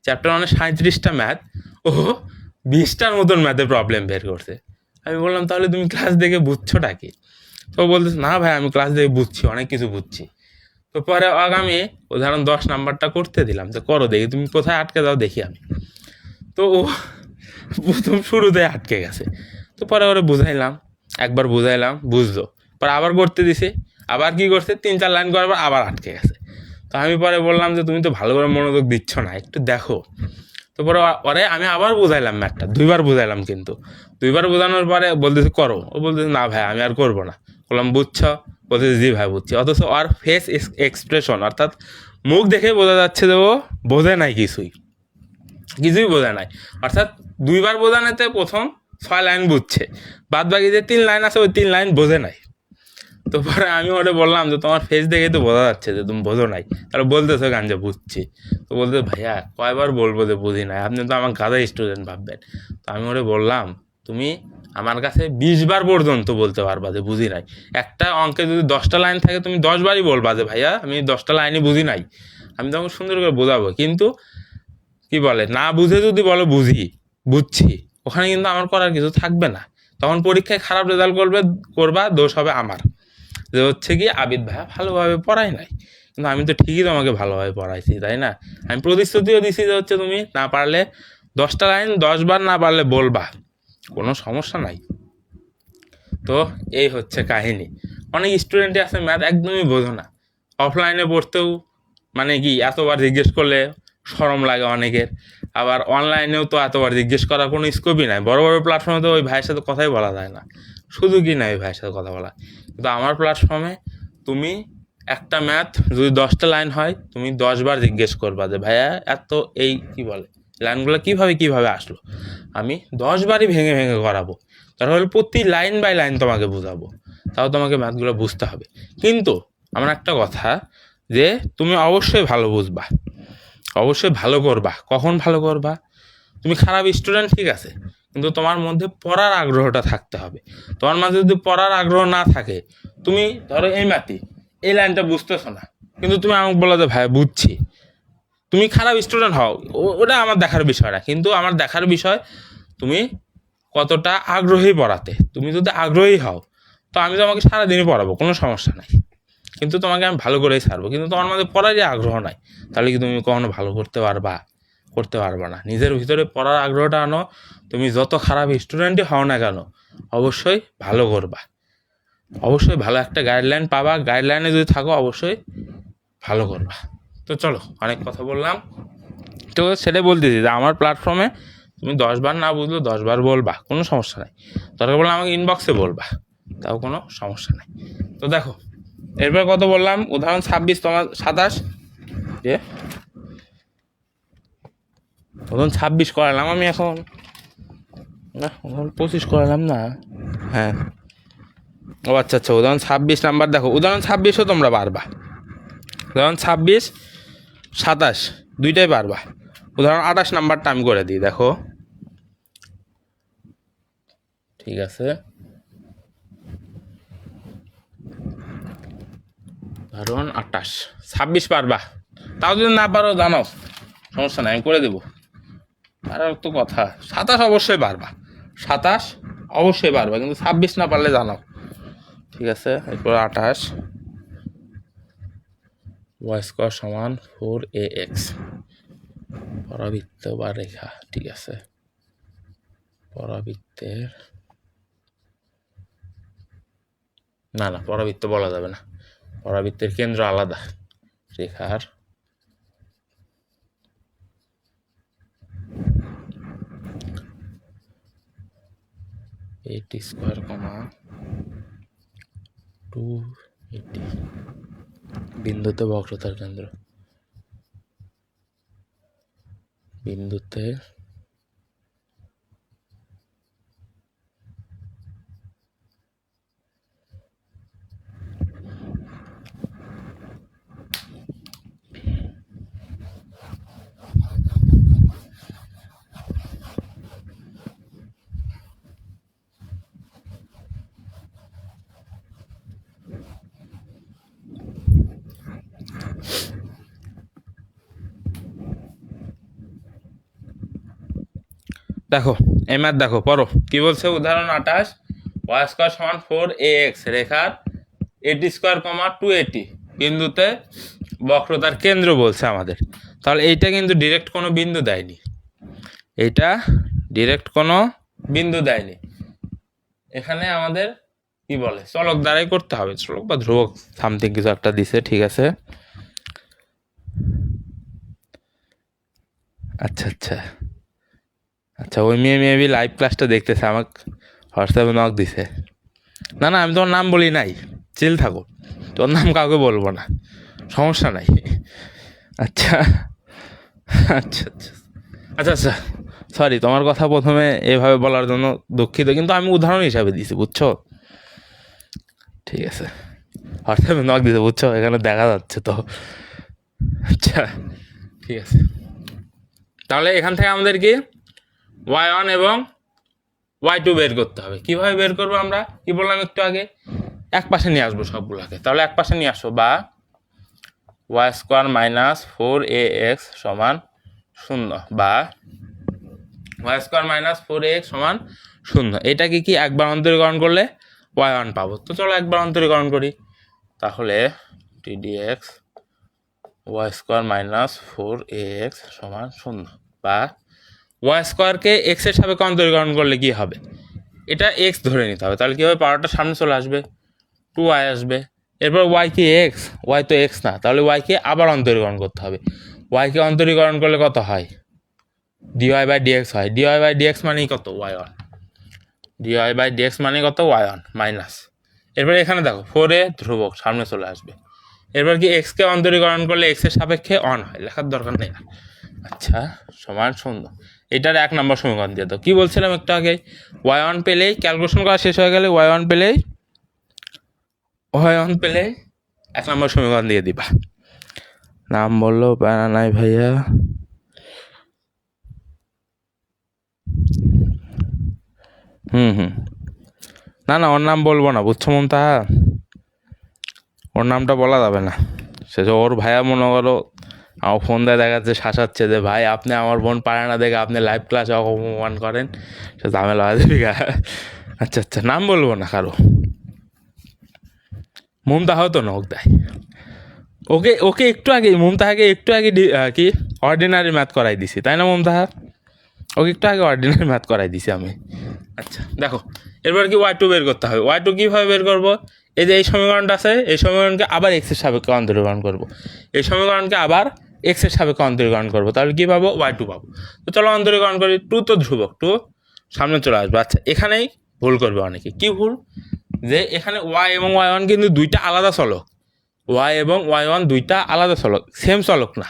চ্যাপ্টার 37টা ম্যাথ, ও 20টার মতন ম্যাথে প্রবলেম বের করছে। আমি বললাম তাহলে তুমি ক্লাস দেখে বুঝছোটা কি? তো বলতেছে না ভাই আমি ক্লাস দেখে বুঝছি, অনেক কিছু বুঝছি। তো পরে আগামী উদাহরণ 10 নাম্বারটা করতে দিলাম, যে করো দেখি তুমি কোথায় আটকে যাও দেখি আমি। তো ও প্রথম শুরুতে আটকে গেছে। তো পরে ওরা বুঝাইলাম, একবার বুঝাইলাম, বুঝলো, পরে আবার করতে দিছে, আবার কি করছে 3-4 লাইন করার পর আবার আটকে গেছে। তো আমি পরে বললাম যে তুমি তো ভালো করে মনোযোগ দিচ্ছ না, একটু দেখো। তো পরে ওরে আমি আবার বুঝাইলাম ম্যাথটা, 2বার বুঝাইলাম, কিন্তু 2বার বোঝানোর পরে বলতেছে করো, ও বলতেছে না ভাই আমি আর করবো না। বললাম বুঝছ? বলতেছে জি ভাই বুঝছি। অথচ ওর ফেস এক্সপ্রেশন, অর্থাৎ মুখ দেখে বোঝা যাচ্ছে যে ও বোঝে নাই, কিছুই বোঝে নাই। অর্থাৎ 2বার বোঝানোতে প্রথম 6 লাইন বুঝছে, বাদ বাকি যে 3 লাইন আছে ওই 3 লাইন বোঝে নাই। তো পরে আমি ওরে বললাম যে তোমার ফেস দেখে তো বোঝা যাচ্ছে যে তুমি বোঝো নাই, তাহলে বলতেছো গান যে বুঝছি। তো বলতে ভাইয়া কয়বার বলবো যে বুঝি নাই, আপনি তো আমার গাধা স্টুডেন্ট ভাববেন। তো আমি ওরে বললাম তুমি আমার কাছে 20 বার পর্যন্ত বলতে পারবা যে বুঝি নাই। একটা অঙ্কে যদি 10টা লাইন থাকে তুমি 10 বারই বলবা যে ভাইয়া আমি 10টা লাইনই বুঝি নাই। আমি তখন সুন্দর করে বোঝাবো, কিন্তু কি বলে না বুঝে যদি বলো বুঝছি, ওখানে কিন্তু আমার করার কিছু থাকবে না। তখন পরীক্ষায় খারাপ রেজাল্ট করবা, দোষ হবে আমার, যে হচ্ছে কি আবিদ ভাইয়া ভালোভাবে পড়াই নাই। কিন্তু আমি তো ঠিকই তোমাকে ভালোভাবে পড়াইছি, তাই না? আমি প্রতিশ্রুতিও দিছি যে হচ্ছে তুমি না পারলে 10টা লাইন 10 বার না পারলে বলবা, কোনো সমস্যা নাই। তো এই হচ্ছে কাহিনী। অনেক স্টুডেন্টই আছে ম্যাথ একদমই বোঝো না, অফলাইনে পড়তেও মানে কি এতবার জিজ্ঞেস করলে শরম লাগে অনেকের, আবার অনলাইনেও তো এতবার জিজ্ঞেস করার কোনো স্কোপই নাই। বড় বড় প্ল্যাটফর্মে তো ওই ভাইয়ের সাথে কথাই বলা যায় না, শুধু কি না ওই ভাইয়ের সাথে কথা বলা। কিন্তু আমার প্ল্যাটফর্মে তুমি একটা ম্যাথ যদি 10টা লাইন হয় তুমি 10 বার জিজ্ঞেস করবা যে ভাইয়া এত এই কি বলে লাইনগুলো কিভাবে আসলো, আমি 10 বারই ভেঙে ভেঙে করাবো। তাহলে প্রতি লাইন বাই লাইন তোমাকে বোঝাবো, তাও তোমাকে ম্যাথগুলো বুঝতে হবে। কিন্তু আমার একটা কথা, যে তুমি অবশ্যই ভালো বুঝবা, অবশ্যই ভালো করবা। কখন ভালো করবা? তুমি খারাপ স্টুডেন্ট ঠিক আছে, কিন্তু তোমার মধ্যে পড়ার আগ্রহটা থাকতে হবে। তোমার মাঝে যদি পড়ার আগ্রহ না থাকে, তুমি ধরো এই লাইনটা বুঝতেছো না, কিন্তু তুমি আমাকে বলো যে ভাই বুঝছি, তুমি খারাপ স্টুডেন্ট হও, ওটা আমার দেখার বিষয় না, কিন্তু আমার দেখার বিষয় তুমি কতটা আগ্রহী পড়াতে। তুমি যদি আগ্রহী হও তো আমি তোমাকে সারাদিনই পড়াবো, কোনো সমস্যা নাই, কিন্তু তোমাকে আমি ভালো করেই ছাড়বো। কিন্তু তোমার মধ্যে পড়ারই আগ্রহ নাই, তাহলে কি তুমি কখনো ভালো করতে পারবা না। নিজের ভিতরে পড়ার আগ্রহটা আনো। তুমি যত খারাপ স্টুডেন্টই হও না কেন, অবশ্যই ভালো করবা, অবশ্যই ভালো একটা গাইডলাইন পাবা, গাইডলাইনে যদি থাকো অবশ্যই ভালো করবা। তো চলো, অনেক কথা বললাম, তো সেটাই বলতেছি যে আমার প্ল্যাটফর্মে তুমি 10 বার না বুঝলো 10 বার বলবা, কোনো সমস্যা নাই। দরকার বললে আমাকে ইনবক্সে বলবা, তাও কোনো সমস্যা নাই। তো দেখো এরপর কত বললাম, উদাহরণ 26 তোমার 27, যে উদাহরণ 26 করালাম আমি, এখন না উদাহরণ 25 করালাম না, হ্যাঁ ও আচ্ছা, উদাহরণ 26 নাম্বার দেখো, উদাহরণ 26ও তোমরা পারবা, উদাহরণ 26, 27 দুইটাই পারবা। উদাহরণ 28 নাম্বারটা আমি করে দিই, দেখো ঠিক আছে। উদাহরণ 28, 26 পারবা, তাও যদি না পারো জানো সমস্যা নাই, আমি করে দেবো। আর তো কথা 27 অবশ্যই পারবা, 27 অবশ্যই পারবা, কিন্তু 26 না পারলে জানাও, ঠিক আছে। এরপর 28, ওয়াই স্কোয়ার সমান 4ax, পরাবৃত্ত বা রেখা, ঠিক আছে। পরাবৃত্তের না পরাবৃত্ত বলা যাবে না, পরাবৃত্তের কেন্দ্র আলাদা, রেখার এইট স্কোয়ার কমা 280 বিন্দুতে বক্রতার কেন্দ্র, বিন্দুতে দেখো এই ম্যাথ দেখো, পড়ো কি বলছে। উদাহরণ 28, ওয়াই স্কোয়ার সমান 4ax, রেখার 80 স্কোয়ার কমা 280 বিন্দুতে বক্রতার কেন্দ্র বলছে আমাদের। তাহলে এইটা কিন্তু ডিরেক্ট কোনো বিন্দু দেয়নি, এইটা ডিরেক্ট কোনো বিন্দু দেয়নি, এখানে আমাদের কি বলে চলক দ্বারাই করতে হবে, চলক বা ধ্রুবক সামথিং কিছু একটা দিছে, ঠিক আছে। আচ্ছা ওই মেবি লাইভ ক্লাসটা দেখতেছে, আমাকে হোয়াটসঅ্যাপে নক দিছে। না আমি তোমার নাম বলি নাই, চিল থাকো, তোর নাম কাউকে বলবো না, সমস্যা নাই। আচ্ছা আচ্ছা আচ্ছা আচ্ছা আচ্ছা সরি, তোমার কথা প্রথমে এভাবে বলার জন্য দুঃখিত, কিন্তু আমি উদাহরণ হিসাবে দিছি, বুঝছো, ঠিক আছে। হোয়াটসঅ্যাপে নক দিতে, বুঝছো, এখানে দেখা যাচ্ছে তো। আচ্ছা ঠিক আছে, তাহলে এখান থেকে আমাদের কি y1 এবং y2 বের করতে হবে। কিভাবে বের করবো আমরা, কি বললাম একটু আগে, এক পাশে নিয়ে আসবো সবগুলোকে, তাহলে এক পাশে নিয়ে আসো, বা ওয়াই স্কোয়ার মাইনাস 4ax সমান 0, বা ওয়াই স্কোয়ার মাইনাস 4ax সমান 0, এটাকে কি একবার অন্তরীকরণ করলে y1 পাবো। তো চলো একবার অন্তরীকরণ করি, তাহলে ddx Y square minus 4ax সমান 0, বা ওয়াই স্কোয়ারকে এক্স এর সাপেক্ষে অন্তরীকরণ করলে কি হবে, এটা এক্স ধরে নিতে হবে, তাহলে কি হবে, পাওয়ারটা সামনে চলে আসবে, 2y আসবে। এরপর ওয়াই কি এক্স, ওয়াই তো এক্স না, তাহলে ওয়াইকে আবার অন্তরীকরণ করতে হবে। ওয়াইকে অন্তরীকরণ করলে কত হয়, ডিওয়াই বাই ডিএক্স হয়, ডিওয়াই বাই ডিএক্স মানেই কত y1, ডিওয়াই বাই ডিএক্স মানে কত y1 মাইনাস। এরপর এখানে দেখো 4a ধ্রুবক সামনে চলে আসবে। এরপর কি এক্সকে অন্তরীকরণ করলে এক্স এর সাপেক্ষে অন হয়, লেখার দরকার নেই না। আচ্ছা সমান 0, এটার 1 নম্বর সমীকরণ দিয়ে দাও। কি বলছিলাম একটু আগে, y1 পেলেই ক্যালকুলেশন করা শেষ হয়ে গেলে y1 পেলেই 1 নম্বর সমীকরণ দিয়ে দিবা। নাম বললো প্যারা নাই ভাইয়া। হুম। না না, ওর নাম বলবো না, বুঝছো মুমতাহা, ওর নামটা বলা যাবে না। সে যে ওর ভাইয়া মনে করো আমার ফোন দিয়ে দেখাচ্ছে, শাসাচ্ছে যে ভাই আপনি আমার বোন পারে না দেখে আপনি লাইভ ক্লাসে অপমান করেন, সে ঝামেলা হয়ে যাবে। আচ্ছা আচ্ছা, নাম বলবো না কারো। মুমতাহাও তো নখ দেয়। ওকে ওকে একটু আগে, মুমতাহাকে একটু আগে কি অর্ডিনারি ম্যাথ করাই দিছি, তাই না মুমতাহা? ওকে একটু আগে অর্ডিনারি ম্যাথ করাই দিছি আমি। আচ্ছা দেখো, এরপর কি ওয়াই টু বের করতে হবে। ওয়াই টু কীভাবে বের করবো? এই যে এই সমীকরণটা আছে, এই সমীকরণকে আবার এক্সের সাপেক্ষে অন্তরীকরণ করবো। এই সমীকরণকে আবার এক্সের সাপেক্ষে অন্তরীকরণ করবো, তাহলে কী পাবো? ওয়াই টু পাবো। তো চলো অন্তরীকরণ করি। টু তো ধ্রুবক, টু সামনে চলে আসবে। আচ্ছা, এখানেই ভুল করবে অনেকে। কী ভুল? যে এখানে ওয়াই এবং ওয়াই ওয়ান কিন্তু দুইটা আলাদা চলক। ওয়াই এবং ওয়াই ওয়ান দুইটা আলাদা চলক, সেম চলক না।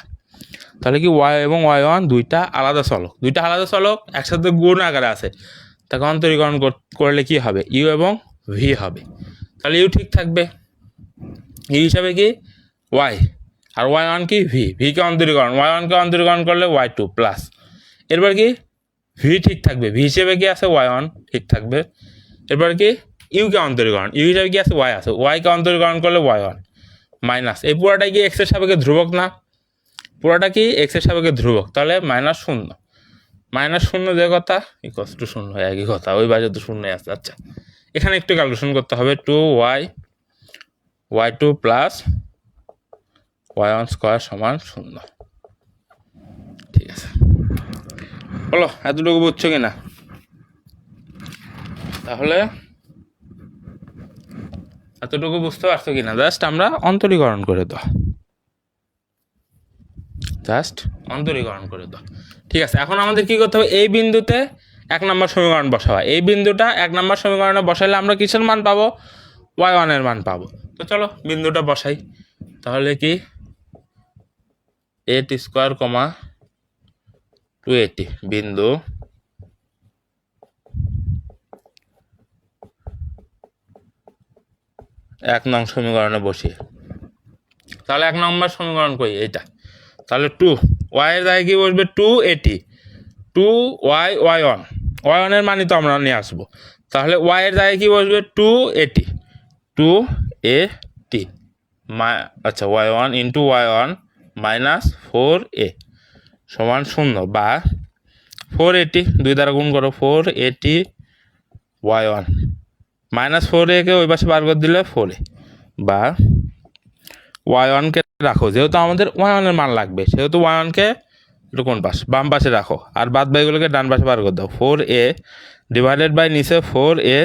তাহলে কি ওয়াই এবং ওয়াই ওয়ান দুইটা আলাদা চলক, দুইটা আলাদা চলক একসাথে গুণ আকারে আছে, তাকে অন্তরীকরণ করলে কি হবে? ইউ এবং ভি হবে। তাহলে ইউ ঠিক থাকবে, ইউ হিসাবে কি ওয়াই, আর ওয়াই ওয়ান কি ভি, ভিকে অন্তরীকরণ, ওয়াই ওয়ানকে অন্তরীকরণ করলে ওয়াই টু প্লাস। এরপর কি ভি ঠিক থাকবে, ভি হিসেবে কি আছে? ওয়াই ওয়ান ঠিক থাকবে। এরপর কি ইউকে অন্তরীকরণ, ইউ হিসাবে কি আছে? ওয়াই আছে, ওয়াইকে অন্তরীকরণ করলে ওয়াই ওয়ান মাইনাস, এই পুরোটাই কি এক্সের সাপেক্ষে ধ্রুবক না? পুরোটা কি এক্সের সাপেক্ষে ধ্রুবক, তাহলে মাইনাস শূন্য, মাইনাস শূন্য যে কথা ইকস টু শূন্য, একই কথা, ওই বাজে তো শূন্যই আছে। আচ্ছা, এখানে একটু ক্যালকুলেশন করতে হবে। Two y two plus y one square সমান শূন্য। ঠিক আছে, বলো এতটুকু বুঝছো কিনা? তাহলে এতটুকু বুঝতে পারছো কিনা? জাস্ট আমরা অন্তরীকরণ করে দাও, জাস্ট অন্তরীকরণ করে দাও। ঠিক আছে, এখন আমাদের কী করতে হবে? এই বিন্দুতে এক নম্বর সমীকরণ বসাবা। এই বিন্দুটা এক নম্বর সমীকরণে বসাইলে আমরা কিসের মান পাবো? ওয়াই ওয়ানের মান পাবো। তো চলো বিন্দুটা বসাই। তাহলে কি এইট স্কোয়ার কমা 280 বিন্দু এক নং সমীকরণে বসিয়ে, তাহলে এক নম্বর সমীকরণ কই? এইটা। তাহলে টু ওয়াইয়ের জায়গায় কি বসবে? 280, two y y one, y ওয়ানের মানই তো আমরা নিয়ে আসবো। তাহলে ওয়াইয়ের জায়গায় কি বসবে? 280, 280 আচ্ছা y one into y one minus 4a সমান শূন্য, বা 480 দুই দ্বারা গুণ করো, 480 ওয়াই ওয়ান মাইনাস 4a-কে ওই পাশে বার করে দিলে 4a, বা ওয়াই ওয়ানকে রাখো, যেহেতু আমাদের ওয়াই ওয়ানের মান লাগবে সেহেতু ওয়াই ওয়ানকে একটু কোন পাশ? বাম পাশে রাখো, আর বাদ বাকিগুলোকে ডান পাশে বার করে দাও। 4a ডিভাইডেড বাই নিচে 4a,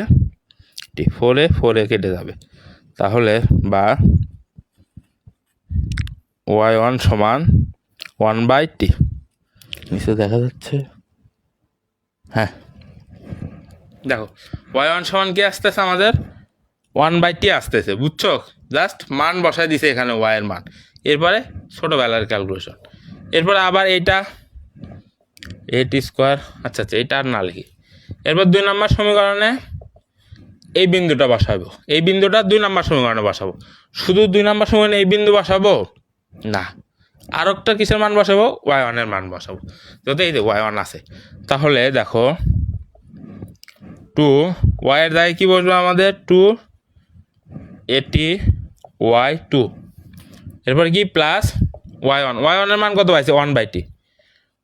4a কেটে যাবে। তাহলে বা ওয়াই ওয়ান সমান 1/t, নিচে দেখা যাচ্ছে? হ্যাঁ দেখো, ওয়াই ওয়ান সমান কি আসতেছে আমাদের? 1/t আসতেছে, বুঝছো? জাস্ট মান বসাই দিছে এখানে ওয়াইয়ের মান, এরপরে ছোটোবেলার ক্যালকুলেশন। এরপরে আবার এইটা 8 স্কোয়ার, আচ্ছা এইটা আর না লিখি। এরপর 2 নম্বর সমীকরণে এই বিন্দুটা বসাবো, এই বিন্দুটা 2 নম্বর সমীকরণে বসাবো। শুধু 2 নম্বর সমীকরণে এই বিন্দু বসাবো না, আর একটা কিসের মান বসাবো? ওয়াই ওয়ানের মান বসাবো, যদি এই যে ওয়াই ওয়ান আছে। তাহলে দেখো টু ওয়াইয়ের জায়গায় কী বসবে আমাদের? 280 ওয়াই টু, এরপর কি প্লাস ওয়াই ওয়ান, ওয়াই ওয়ানের মান কত পাইছে? 1/t,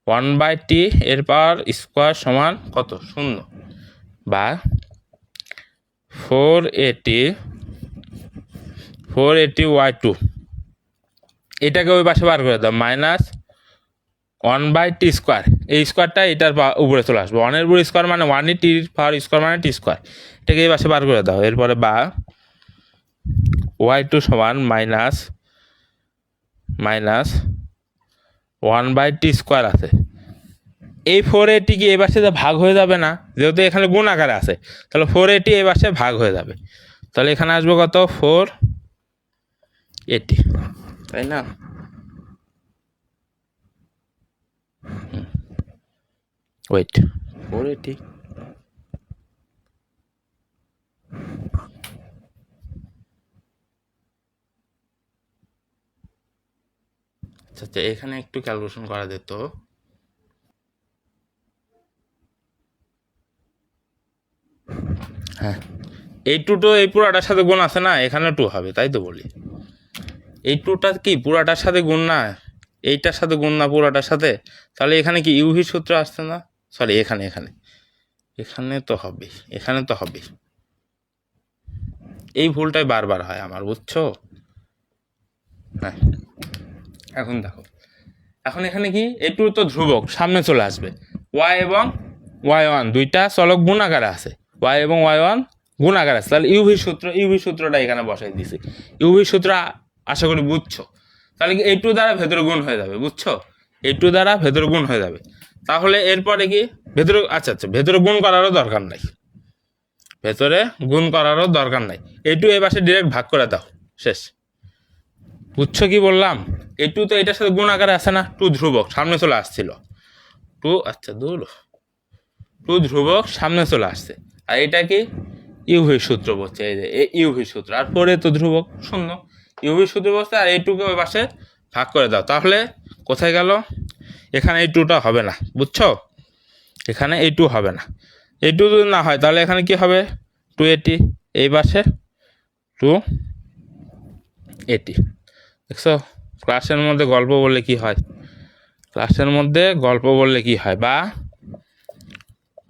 1/t এরপর স্কোয়ার সমান কত? শূন্য, বা 480 ওয়াই টু, এটাকে ওই পাশে বার করে দাও, মাইনাস 1/t স্কোয়ার, এই স্কোয়ারটা এটার উপরে চলে আসবে, 1-এর উপর স্কোয়ার মানে 1, টির পাওয়ার স্কোয়ার মানে টি স্কোয়ার, এটাকে এই পাশে বার করে দাও। এরপরে বা ওয়াই টু সমান মাইনাস 1/t স্কোয়ার আছে। এই 480 কি এই পাশে ভাগ হয়ে যাবে না? যেহেতু এখানে গুণ আকারে আছে, তাহলে 480 এই পাশে ভাগ হয়ে যাবে। তাহলে এখানে আসবে কত? 480, তাই না? ওয়েট, 480, আচ্ছা এখানে একটু ক্যালকুলেশন করা যেত। হ্যাঁ, এই টু তো এই পুরাটার সাথে গুণ আছে না, এখানে টু হবে, তাই তো বলি। এই টুটা কি পুরাটার সাথে গুণ না, এইটার সাথে গুণ না পুরাটার সাথে, তাহলে এখানে কি ইউভি সূত্র আসছে না? সরি, এখানে এখানে এখানে তো হবে, এখানে তো হবে। এই ভুলটাই বারবার হয় আমার, বুঝছো? হ্যাঁ, এখন দেখো, এখন এখানে কি এই টু তো ধ্রুবক সামনে চলে আসবে, ওয়াই এবং ওয়াই ওয়ান দুইটা চলক গুণ আকারে আছে, ওয়াই এবং ওয়াই ওয়ান গুণ আকারে আছে, তাহলে ইউভি সূত্রটা এখানে বসাই দিছি। ইউভি সূত্র আশা করি বুঝছো। তাহলে কি এই টু দ্বারা ভেতরে গুণ হয়ে যাবে, বুঝছো? এই টু দ্বারা ভেতরে গুণ হয়ে যাবে। তাহলে এরপরে কি ভেতরে, আচ্ছা আচ্ছা, ভেতরে গুণ করারও দরকার নাই, ভেতরে গুণ করারও দরকার নাই। এই টু এই পাশে ডিরেক্ট ভাগ করে দাও, শেষ। বুঝছো কি বললাম? এই টু তো এটার সাথে গুণ আকারে আসে না, টু ধ্রুবক সামনে চলে আসছিল, টু, আচ্ছা দূর, টু ধ্রুবক সামনে চলে আসছে। আর এটা কি ইউভি সূত্র বলছে, এই যে ইউভি সূত্র, আর পরে তো ধ্রুবক শূন্য, ইউভি সূত্র বলছে। আর এই টুকে ওই পাশে ভাগ করে দাও, তাহলে কোথায় গেল? এখানে এই টুটা হবে না, বুঝছো? এখানে এই টু হবে না। এই টু যদি না হয় তাহলে এখানে কি হবে? টু এটি, এই পাশে টু এটি। দেখছো, ক্লাসের মধ্যে গল্প বললে কি হয়, ক্লাসের মধ্যে গল্প বললে কি হয়, বা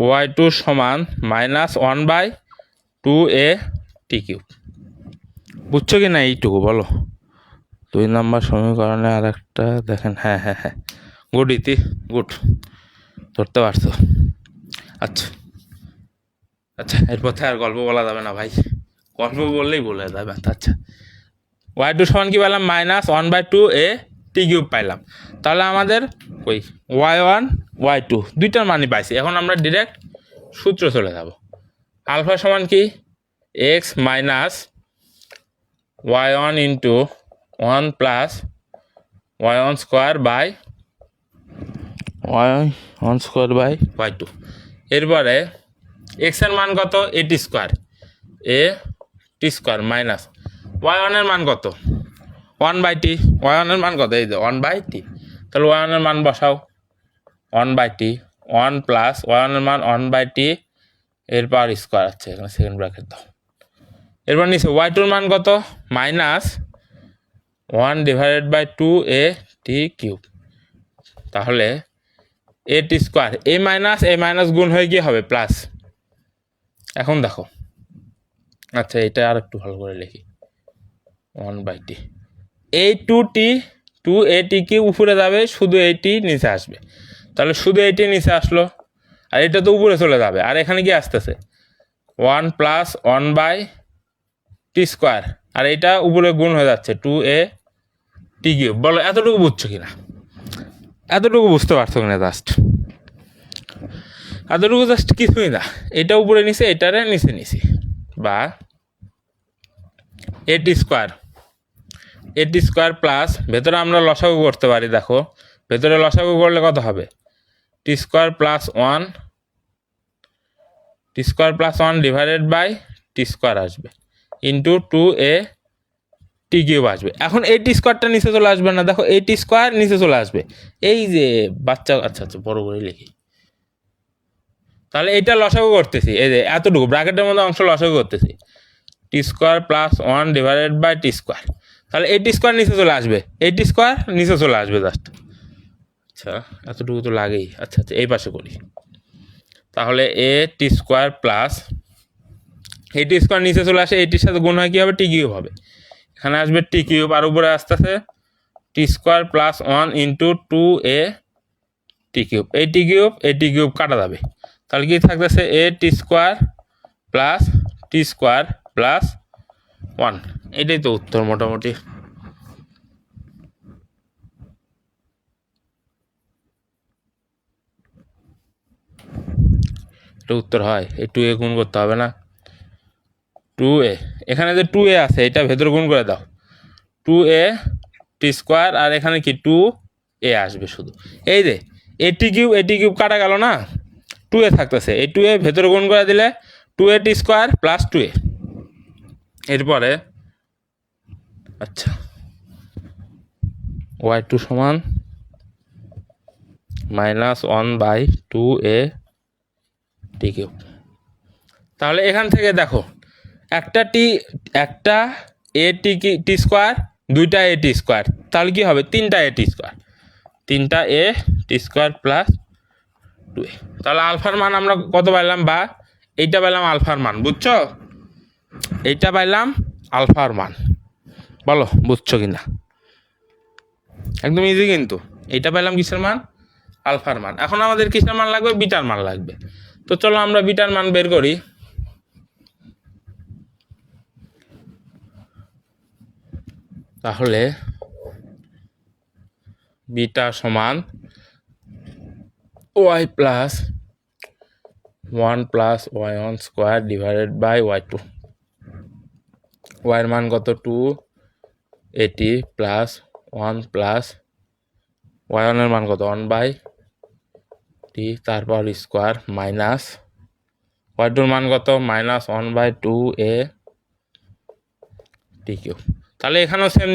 ওয়াই টু সমান -1/2a টি কিউব। বুঝছো কি না এইটুকু বলো? 2 নম্বর সমীকরণে আর একটা দেখেন, হ্যাঁ হ্যাঁ হ্যাঁ, গুড ইতি, গুড, ধরতে পারছো। আচ্ছা আচ্ছা, এরপর আর গল্প বলা যাবে না ভাই, গল্প বললেই বলে যাবে। আচ্ছা, ওয়াই টু সমান কি পেলাম? -1/2a টি কিউব পাইলাম। তাহলে আমাদের ওই ওয়াই ওয়ান ওয়াই টু দুইটার মানই পাইছি। এখন আমরা ডিরেক্ট সূত্র চলে যাব। আলফা সমান কি? X minus y one into 1 plus y one square by y two. এরপরে এক্সের মান কত? A t square, a t square minus y ওয়ানের মান কত? 1/t। ওয়াই ওয়ানের মান কত? এই যে 1/t। তাহলে ওয়াই ওয়ানের মান বসাও, 1/t, 1 প্লাস ওয়াই ওয়ানের মান 1/t এর পাওয়ার স্কোয়ার, আছে এখানে সেকেন্ড ব্র্যাকেট দাও। এরপর নিচে ওয়াই টুর মান কত? -1/2a টি কিউব। তাহলে এ টি স্কোয়ার, এ মাইনাস গুণ হয়ে কি হবে? প্লাস। এখন দেখো, আচ্ছা এটা আর একটু ভালো করে লিখি, 1/t, এই টু এ টি কি উপরে যাবে, শুধু এইটি নিচে আসবে। তাহলে শুধু এইটি নিচে আসলো, আর এটা তো উপরে চলে যাবে। আর এখানে কি আসতেছে? 1 প্লাস 1/t স্কোয়ার, আর এটা উপরে গুণ হয়ে যাচ্ছে 2a টি কিউব। বলো এতটুকু বুঝছো কিনা? এতটুকু বুঝতে পারছো কিনা? এতটুকু জাস্ট কিছুই না, এটা উপরে নিচে, এটারে নিচে নিচে, বা এ টি স্কোয়ার প্লাস, ভেতরে আমরা লসাগু করতে পারি। দেখো ভেতরে লসাগু করলে কত হবে? T square plus one divided by t square আসবে, ইন্টু 2a টি কিউব আসবে। এখন এই টি স্কোয়ারটা নিচে চলে আসবে না, দেখো এই টি স্কোয়ার নিচে চলে আসবে, এই যে বাচ্চা, আচ্ছা আচ্ছা বড় করে লিখি। তাহলে এটা লসাগু করতেছি, এই যে এতটুকু ব্র্যাকেটের মধ্যে অংশ লসাগু করতেছি, t square plus 1 divided by t square. তাহলে এই টি স্কোয়ার নিচে চলে আসবে, এই টি স্কোয়ার নিচে চলে আসবে জাস্ট। আচ্ছা এতটুকু তো লাগেই। আচ্ছা আচ্ছা, এই পাশে করি। তাহলে এ টি স্কোয়ার প্লাস, এই টি স্কোয়ার নিচে চলে আসে, এইটির সাথে গুণ হয় কী হবে? টি কিউব হবে। এখানে আসবে টি কিউব, আর উপরে আসতেছে টি square plus 1 into 2a t cube. এই টি কিউব কাটা যাবে, তাহলে কি থাকতেছে? এ টি স্কোয়ার প্লাস 1। এটাই তো উত্তর মোটামুটি। এটা উত্তর হয়। এই 2a গুণ করতে হবে না, 2a, এখানে যে 2a আছে এটা ভেতরে গুণ করে দাও, 2a টি স্কোয়ার, আর এখানে কি 2a আসবে শুধু। এই যে এ টি কিউব কাটা গেল না, 2a থাকতেছে, এই 2a ভেতরে গুণ করে দিলে 2a টি স্কোয়ার প্লাস 2a। এরপরে আচ্ছা, ওয়াই টু সমান -1/2a টি কিউব। তাহলে এখান থেকে দেখো একটা এ টি স্কোয়ার, দুইটা এ টি স্কোয়ার, তাহলে কি হবে 3টা এ টি স্কোয়ার, 3টা এ টি স্কোয়ার প্লাস 2a। তাহলে আলফার মান আমরা কত পাইলাম, বা এইটা পাইলাম আলফার মান, বুঝছো? এইটা পাইলাম আলফার মান, বলো বুঝছো কিনা? একদম ইজি কিন্তু। এইটা পাইলাম কিসের মান, আলফার মান। এখন আমাদের কিসের মান লাগবে, বিটার মান লাগবে। তো চলো আমরা বিটার মান বের করি। তাহলে বিটা সমান y plus 1 plus y1 square divided by y2। ওয়াইয়ের মান কত, 280 প্লাস 1 প্লাস y1 এর মান কত, 1/t, তারপর স্কোয়ার মাইনাস y2 মান কত, মাইনাস 1/2a t কিউব। তাহলে এখানেও সেম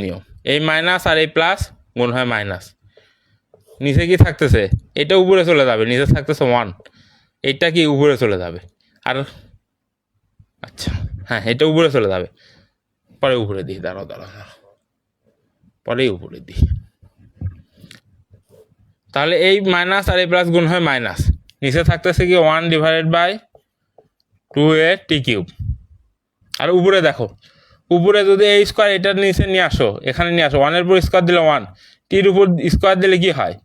নিয়ম, এই মাইনাস আর এই প্লাস গুণ হয় মাইনাস। নিচে কি থাকতেছে, এটা উপরে চলে যাবে, নিচে থাকতেছে 1, এইটা কি উপরে চলে যাবে, আর আচ্ছা হ্যাঁ এটা উপরে চলে যাবে, পরে উপরে দিই, দাঁড়াও পরেই উপরে দিই। তাহলে এই মাইনাস আর এই প্লাস গুণ হয় মাইনাস, নিচে থাকতেছে কি 1/2a t কিউব। আর উপরে দেখো, উপরে যদি এই স্কোয়ার এটার নিচে নিয়ে আসো, এখানে নিয়ে আসো, 1-এর উপর স্কোয়ার দিলে 1, টির উপর স্কোয়ার দিলে কি হয়,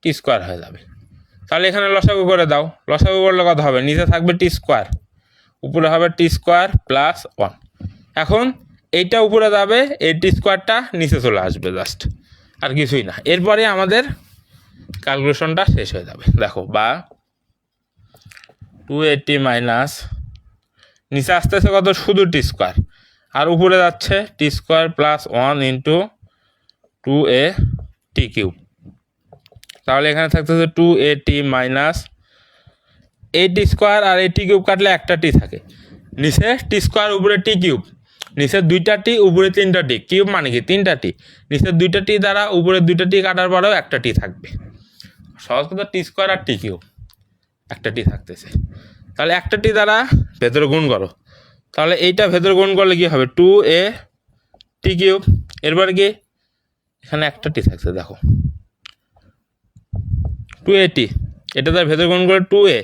টি স্কোয়ার হয়ে যাবে। তাহলে এখানে লসাগু করে দাও, লসাগু করলে কত হবে, নিচে থাকবে টি স্কোয়ার, উপরে হবে টি স্কোয়ার প্লাস 1। এখন এইটা উপরে যাবে, এই টি স্কোয়ারটা নিচে চলে আসবে, জাস্ট আর কিছুই না। এরপরে আমাদের ক্যালকুলেশনটা শেষ হয়ে যাবে। দেখো, বা 280 মাইনাস নিচে আসতেছে কত, শুধু টি স্কোয়ার, আর উপরে যাচ্ছে t square plus 1 into 2a t cube. তাহলে এখানে থাকতেছে 280 মাইনাস a t স্কোয়ার, আর a t কিউব কাটলে একটা টি থাকে, নিচে টি স্কোয়ার উপরে টি কিউব, নিচে 2টা টি উপরে 3টা টি, কিউব মানে কি 3টা টি, নিচে 2টা টি দ্বারা উপরে 2টা টি কাটার পরেও একটা টি থাকবে। সহজ কথা, টি স্কোয়ার আর টি কিউব, একটা টি থাকতেছে। তাহলে একটা টি দ্বারা ভেতরে গুণ করো, তাহলে এইটা ভেতরে গুণ করলে কি হবে, 2a t কিউব। এরপর কি এখানে একটা টি থাকছে, দেখো 280, এটা তার ভেতরে গুণ করে 2a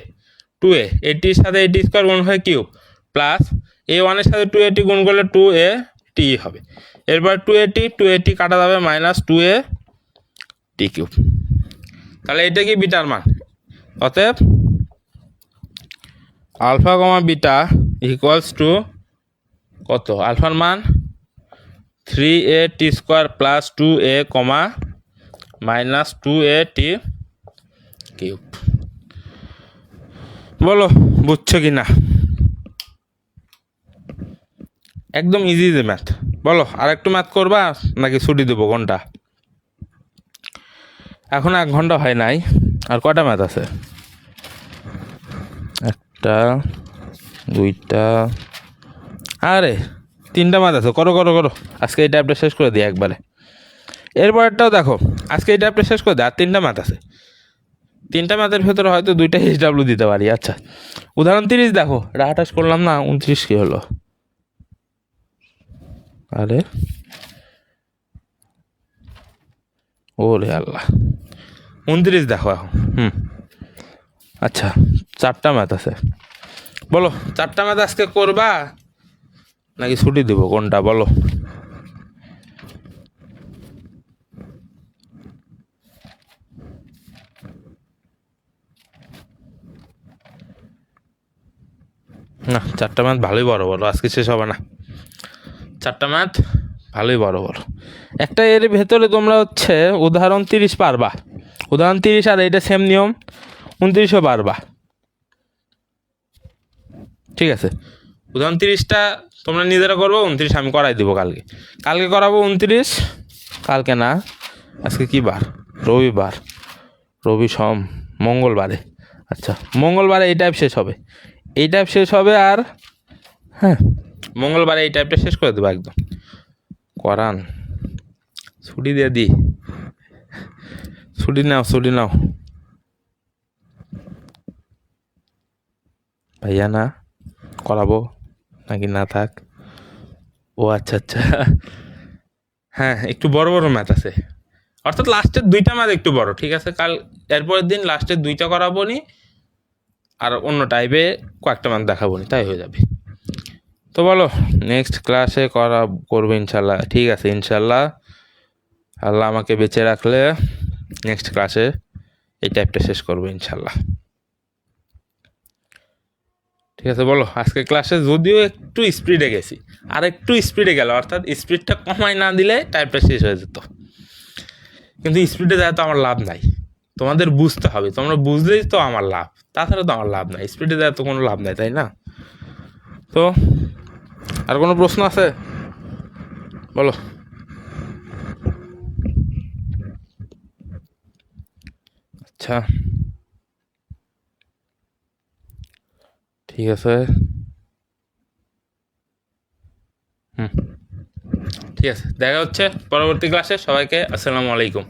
এটির সাথে এটি স্কোয়ার গুণ হয় কিউব, প্লাস a1-এর সাথে 280 গুণ করলে 2a t হবে। এরপর 280 কাটা যাবে, মাইনাস 2a t কিউব। তাহলে এটা কি বিটার মান, অতএব alpha comma beta equals to কত, আলফার মান 3a t square plus 2a minus 2a t cube. বলো বুঝছো কি না? একদম ইজি যে ম্যাথ। বলো আর একটু ম্যাথ করবা নাকি ছুটি দেবো ঘন্টা? এখন 1 ঘন্টা হয় নাই, আর কটা ম্যাথ আছে, 1টা 2টা, আরে 3টা ম্যাথ আছে, করো আজকে এই টাইপটা শেষ করে দিই একবারে। এরপরটাও দেখো, আজকে এই টাইপটা শেষ করে দিই, আর 3টা ম্যাথ আছে, 3টা ম্যাথের ভেতরে হয়তো 2টা HW দিতে পারি। আচ্ছা, উদাহরণ 30 দেখো, এটা 28 করলাম না, 29 কি হলো, আরে ওরে আল্লাহ, 29 দেখো এখন। আচ্ছা, 4টা ম্যাথ আছে, বলো 4টা ম্যাথ আজকে করবা নাকি ছুটি দেবো, কোনটা বলো? না, 4টা ম্যাথ ভালোই বড়, আজকে শেষ হবে না। 4টা ম্যাথ ভালোই বড়। একটা এর ভেতরে তোমরা হচ্ছে উদাহরণ 30 পারবা, উদাহরণ 30, আর এইটা সেম নিয়ম 29ও পারবা, ঠিক আছে? উদাহরণ 30টা তোমরা নিজেরা করবো, 29 আমি করাই দিব কালকে করাবো 29, কালকে না, আজকে কি বার, রবিবার, মঙ্গলবারে। আচ্ছা, মঙ্গলবারে এই টাইপ শেষ হবে, আর হ্যাঁ মঙ্গলবারে এই টাইপটা শেষ করে দেবো একদম। করান ছুটি দিয়ে দিই, ছুটি নাও। ভাইয়া না করাবো নাকি না থাক? ও আচ্ছা আচ্ছা, হ্যাঁ একটু বড় বড় ম্যাথ আছে, অর্থাৎ লাস্টের 2টা ম্যাথ একটু বড়, ঠিক আছে? কাল এরপরের দিন লাস্টের 2টা করাবো নি, আর অন্য টাইপে কয়েকটা ম্যাথ দেখাবো নি, তাই হয়ে যাবে। তো বলো, নেক্সট ক্লাসে করবো ইনশাল্লাহ, ঠিক আছে ইনশাল্লাহ, আল্লাহ আমাকে বেঁচে রাখলে নেক্সট ক্লাসে এই টাইপটা শেষ করবো ইনশাল্লাহ। ঠিক আছে, বলো আজকে ক্লাসে যদিও একটু স্পিডে গেছি, আর একটু স্পিডে গেল, অর্থাৎ স্পিডটা কমাই না দিলে টাইপটা শেষ হয়ে যেত, কিন্তু স্পিডে যায় তো আমার লাভ নাই, তোমাদের বুঝতে হবে, তোমরা বুঝলেই তো আমার লাভ, তাছাড়া তো আমার লাভ নাই, স্পিডে যায় তো কোনো লাভ নাই, তাই না? তো আর কোনো প্রশ্ন আছে বলো? আচ্ছা ঠিক আছে, হুম ঠিক আছে, দেখা হচ্ছে পরবর্তী ক্লাসে। সবাইকে আসসালামু আলাইকুম।